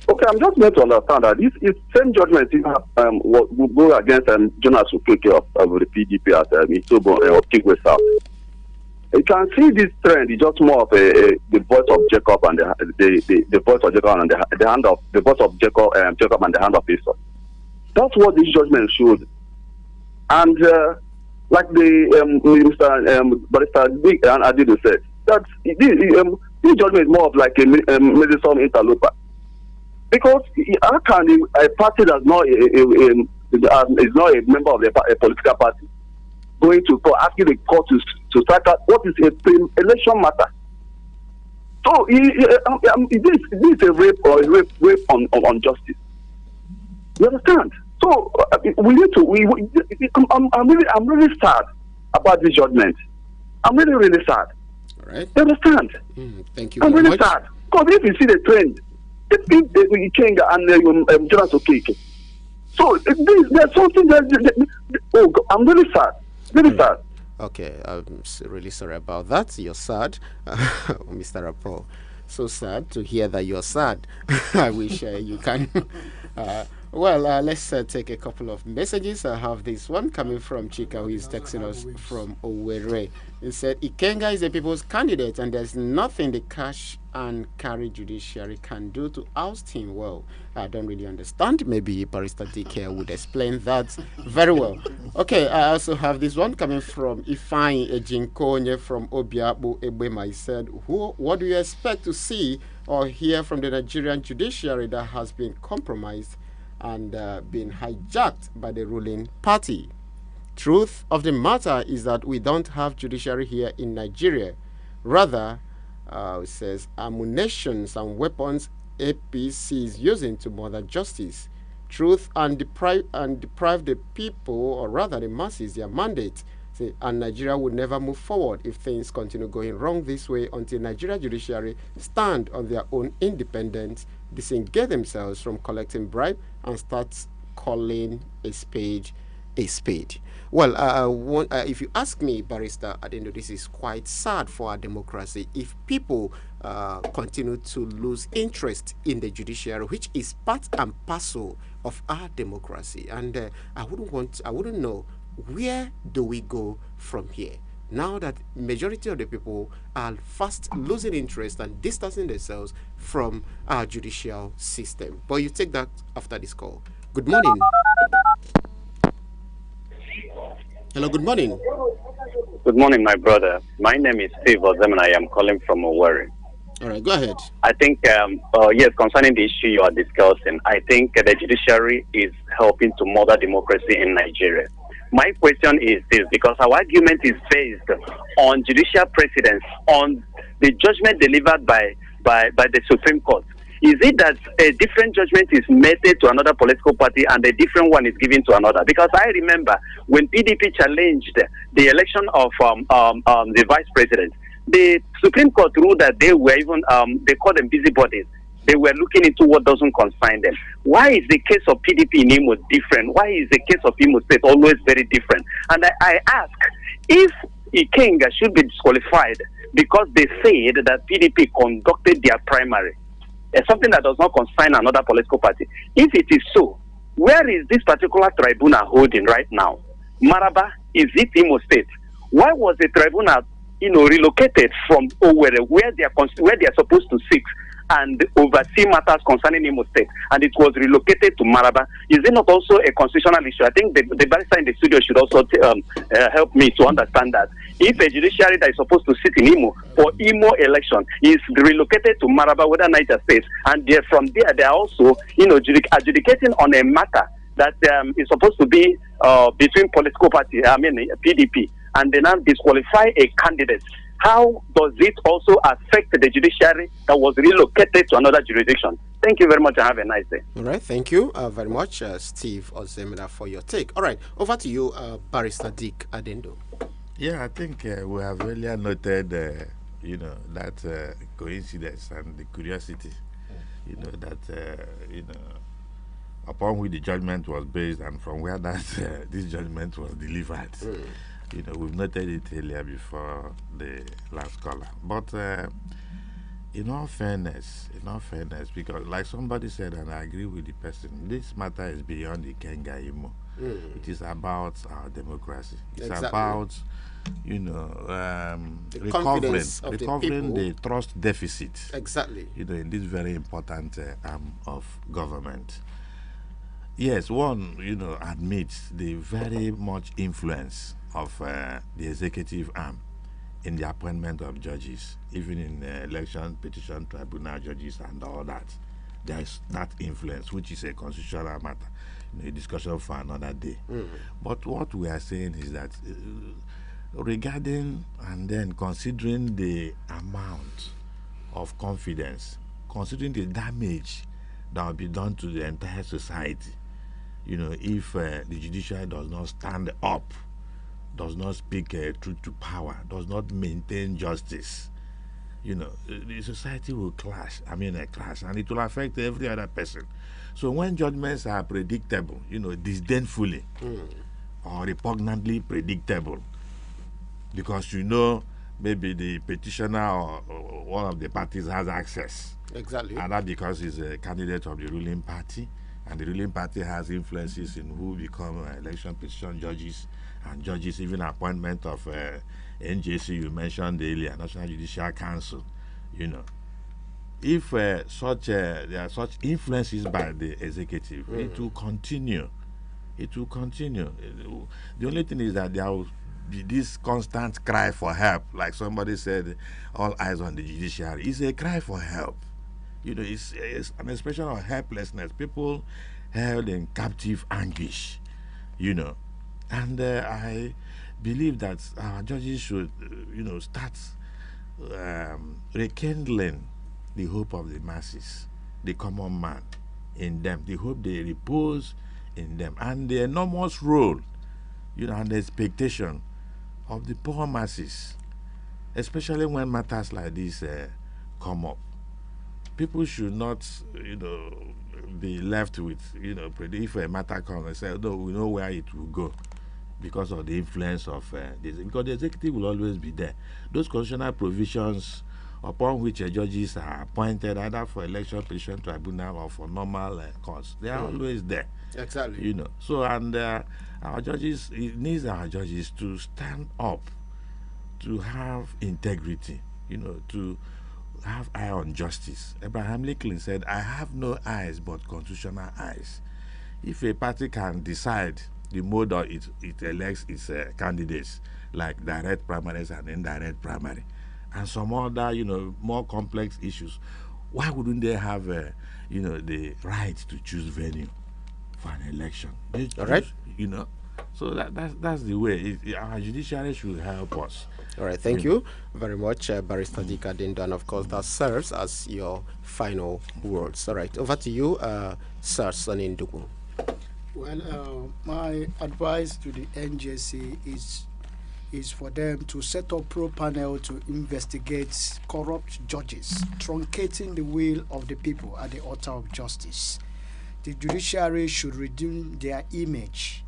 Okay, I'm just meant to understand that this is same judgment will go against Jonas Ukeke of the PDP at Itobo or Kigwe South. You can see this trend is just more of the voice of Jacob and the voice of Jacob and the hand of the voice of Jacob and the hand of Esau. That's what this judgment showed. And like the Mr. Barrister Big and Adido said, that this judgment is more of like a medicine interloper. Because how can a party that's not is not a member of a political party going to court, asking the court to strike out what is a election matter? So this is a rape or a rape on justice. You understand? So we need to. I'm really sad about this judgment. I'm really sad. All right. You understand? Thank you. I'm very really much. sad because if you see the trend, if Kenga and Jonas Okeke. So there's something that I'm really sad. Really sad. Okay, I'm really sorry about that. You're sad, Mr. Rappo. So sad to hear that you're sad. I wish you can. Let's take a couple of messages. I have this one coming from Chika, who is texting us from Owerri. He said, Ikenga is a people's candidate, and there's nothing the cash and carry judiciary can do to oust him. Well, I don't really understand. Maybe Barrister DK would explain that very well. Okay, I also have this one coming from Ifeanyi Ejinkonye from Obiabu Ebema. He said, what do you expect to see or hear from the Nigerian judiciary that has been compromised and been hijacked by the ruling party? Truth of the matter is that we don't have judiciary here in Nigeria. Rather, it says, ammunitions and weapons APC is using to murder justice. Truth and deprive the people, or rather the masses, their mandate. And Nigeria will never move forward if things continue going wrong this way until Nigeria judiciary stand on their own independence, disengage themselves from collecting bribe, and start calling a spade a spade. Well, if you ask me, Barrister Adendo, this is quite sad for our democracy if people continue to lose interest in the judiciary, which is part and parcel of our democracy. And I wouldn't know, where do we go from here? Now that majority of the people are fast losing interest and distancing themselves from our judicial system. But you take that after this call. Good morning. Hello, good morning. Good morning, my brother. My name is Steve Ozem and I am calling from Owerri. All right, go ahead. I think, yes, concerning the issue you are discussing, I think the judiciary is helping to murder democracy in Nigeria. My question is this, because our argument is based on judicial precedence, on the judgment delivered by the Supreme Court. Is it that a different judgment is meted to another political party and a different one is given to another? Because I remember when PDP challenged the election of the vice president, the Supreme Court ruled that they were even, they called them busybodies. They were looking into what doesn't concern them. Why is the case of PDP in Imo different? Why is the case of Imo State always very different? And I ask, if Ikenga should be disqualified because they said that PDP conducted their primary, something that does not concern another political party. If it is so, where is this particular tribunal holding right now? Maraba, is it Imo State? Why was the tribunal, relocated from Owerri, where they are supposed to sit and oversee matters concerning Imo State, and it was relocated to Maraba? Is it not also a constitutional issue? I think the barrister in the studio should also help me to understand that. If a judiciary that is supposed to sit in Imo for Imo election is relocated to Maraba, whether Niger State, and from there they are also adjudicating on a matter that is supposed to be between political party, PDP, and they now disqualify a candidate. How does it also affect the judiciary that was relocated to another jurisdiction? Thank you very much and have a nice day. All right, thank you very much, Steve Ozemina, for your take. All right, over to you, Barrister Dick Adendo. Yeah, I think we have earlier noted, that coincidence and the curiosity, that, upon which the judgment was based and from where that this judgment was delivered. We've noted it earlier before the last caller. But in all fairness, because like somebody said, and I agree with the person, this matter is beyond the Kenga Imo. It is about our democracy. It's about, recovering the trust deficit. Exactly. In this very important arm of government. Yes, one, admits the very much influence of the executive arm in the appointment of judges, even in election, petition, tribunal judges, and all that. There is that influence, which is a constitutional matter, a discussion for another day. But what we are saying is that regarding and then considering the amount of confidence, considering the damage that will be done to the entire society, if the judiciary does not stand up, does not speak truth to power, does not maintain justice, the society will clash, and it will affect every other person. So when judgments are predictable, disdainfully or repugnantly predictable, because maybe the petitioner or one of the parties has access. Exactly. And that because he's a candidate of the ruling party, and the ruling party has influences in who become election petition judges, and judges, even appointment of NJC you mentioned earlier, National Judicial Council. If there are such influences by the executive, it will continue. It will continue. The only thing is that there will be this constant cry for help, like somebody said, all eyes on the judiciary. It's a cry for help. It's an expression of helplessness. People held in captive anguish, And I believe that our judges should, start rekindling the hope of the masses, the common man in them, the hope they repose in them, and the enormous role, and the expectation of the poor masses, especially when matters like this come up. People should not, be left with, if a matter comes and say, no, we know where it will go because of the influence of this. Because the executive will always be there. Those constitutional provisions upon which judges are appointed either for election petition tribunal or for normal courts, they are always there. Exactly. So, and our judges, it needs our judges to stand up, to have integrity, to have eye on justice. Abraham Lincoln said, I have no eyes but constitutional eyes. If a party can decide the mode of it elects its candidates, like direct primaries and indirect primary, and some other, more complex issues, why wouldn't they have, the right to choose venue for an election? They choose, all right. So that's the way. Our judiciary should help us. All right, thank you very much, Barrister Dick Adendo, and of course that serves as your final words. All right, over to you, Sir Sonny Ndugu. Well, my advice to the NJC is for them to set up pro panel to investigate corrupt judges, truncating the will of the people at the altar of justice. The judiciary should redeem their image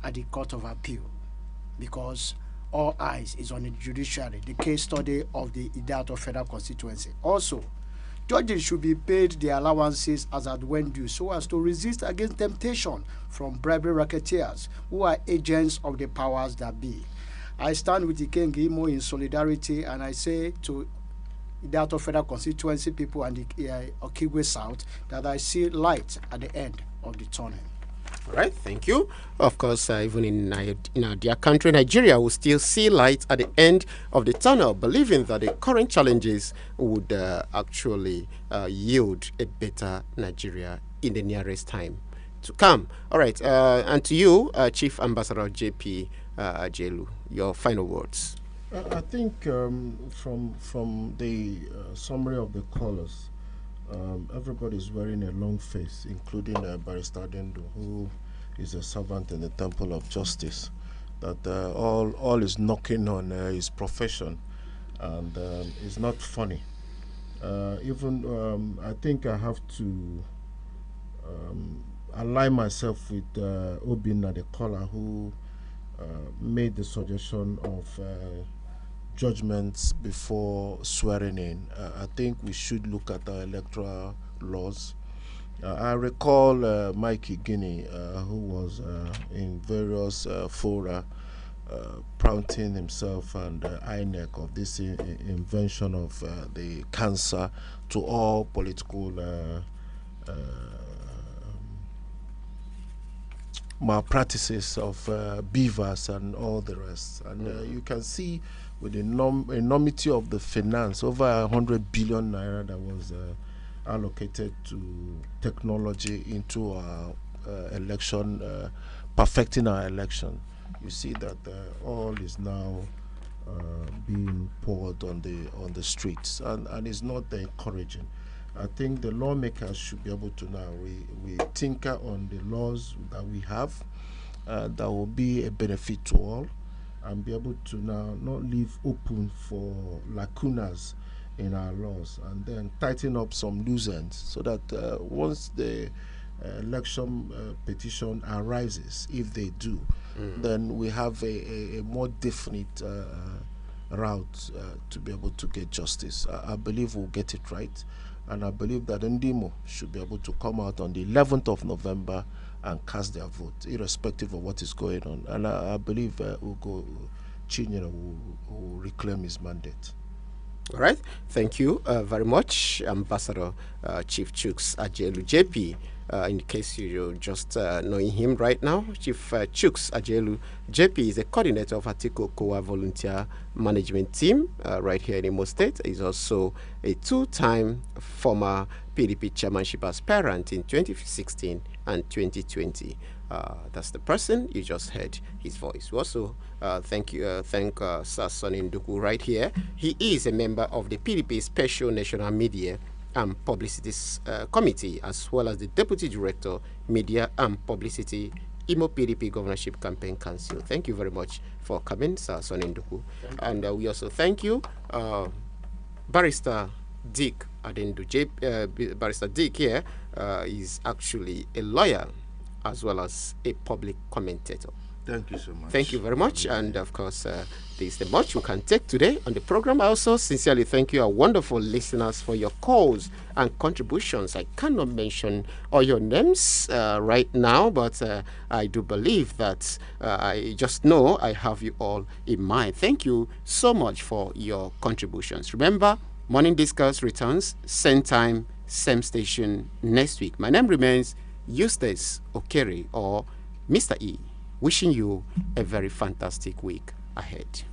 at the Court of Appeal, because all eyes is on the judiciary, the case study of the Idato Federal Constituency. Also, judges should be paid their allowances as at when due, so as to resist against temptation from bribery racketeers who are agents of the powers that be. I stand with Ikengi Imo in solidarity, and I say to Idato Federal Constituency people and the Okigwe South that I see light at the end of the tunnel. All right, thank you. Of course, even in our dear country, Nigeria, will still see light at the end of the tunnel, believing that the current challenges would actually yield a better Nigeria in the nearest time to come. All right, and to you, Chief Ambassador JP Ajelu, your final words. I think from the summary of the callers, everybody is wearing a long face, including Barrister Adendo, who is a servant in the Temple of Justice. That all is knocking on his profession, and it's not funny. I think I have to align myself with Obinna, the caller, who made the suggestion of judgments before swearing in. I think we should look at our electoral laws. I recall Mikey Guinea, who was in various fora prompting himself and INEC of this invention of the cancer to all political malpractices of beavers and all the rest. And you can see with the enormity of the finance, over 100 billion naira that was allocated to technology into our election, perfecting our election. You see that all is now being poured on the streets, and it's not encouraging. I think the lawmakers should be able to now we tinker on the laws that we have that will be a benefit to all, and be able to now not leave open for lacunas in our laws, and then tighten up some loose ends so that once the election petition arises, if they do, then we have a more definite route to be able to get justice. I believe we'll get it right, and I believe that Ndimo should be able to come out on the 11th of November and cast their vote, irrespective of what is going on. And I believe Ugo Chinyere will reclaim his mandate. All right. Thank you very much, Ambassador Chief Chuks Ajelu JP. In case you're just knowing him right now, Chief Chuks Ajelu JP is a coordinator of Atiko Kowa Volunteer Management Team right here in Imo State. He's also a two-time former PDP chairmanship aspirant in 2016 and 2020. That's the person you just heard his voice. We also thank Sir Sonny Ndugu right here. He is a member of the PDP Special National Media and Publicity Committee, as well as the Deputy Director, Media and Publicity, Imo PDP Governorship Campaign Council. Thank you very much for coming, Sir Sonny Ndugu. And we also thank you, Barrister Dick Adendo, Barrister Dick here, is actually a lawyer as well as a public commentator. Thank you so much. Thank you very much. And of course, there is the much we can take today on the program. I also sincerely thank you, our wonderful listeners, for your calls and contributions. I cannot mention all your names right now, but I do believe that I just know I have you all in mind. Thank you so much for your contributions. Remember, Morning Discourse returns same time, same station next week. My name remains Eustace Okere, or Mr. E. Wishing you a very fantastic week ahead.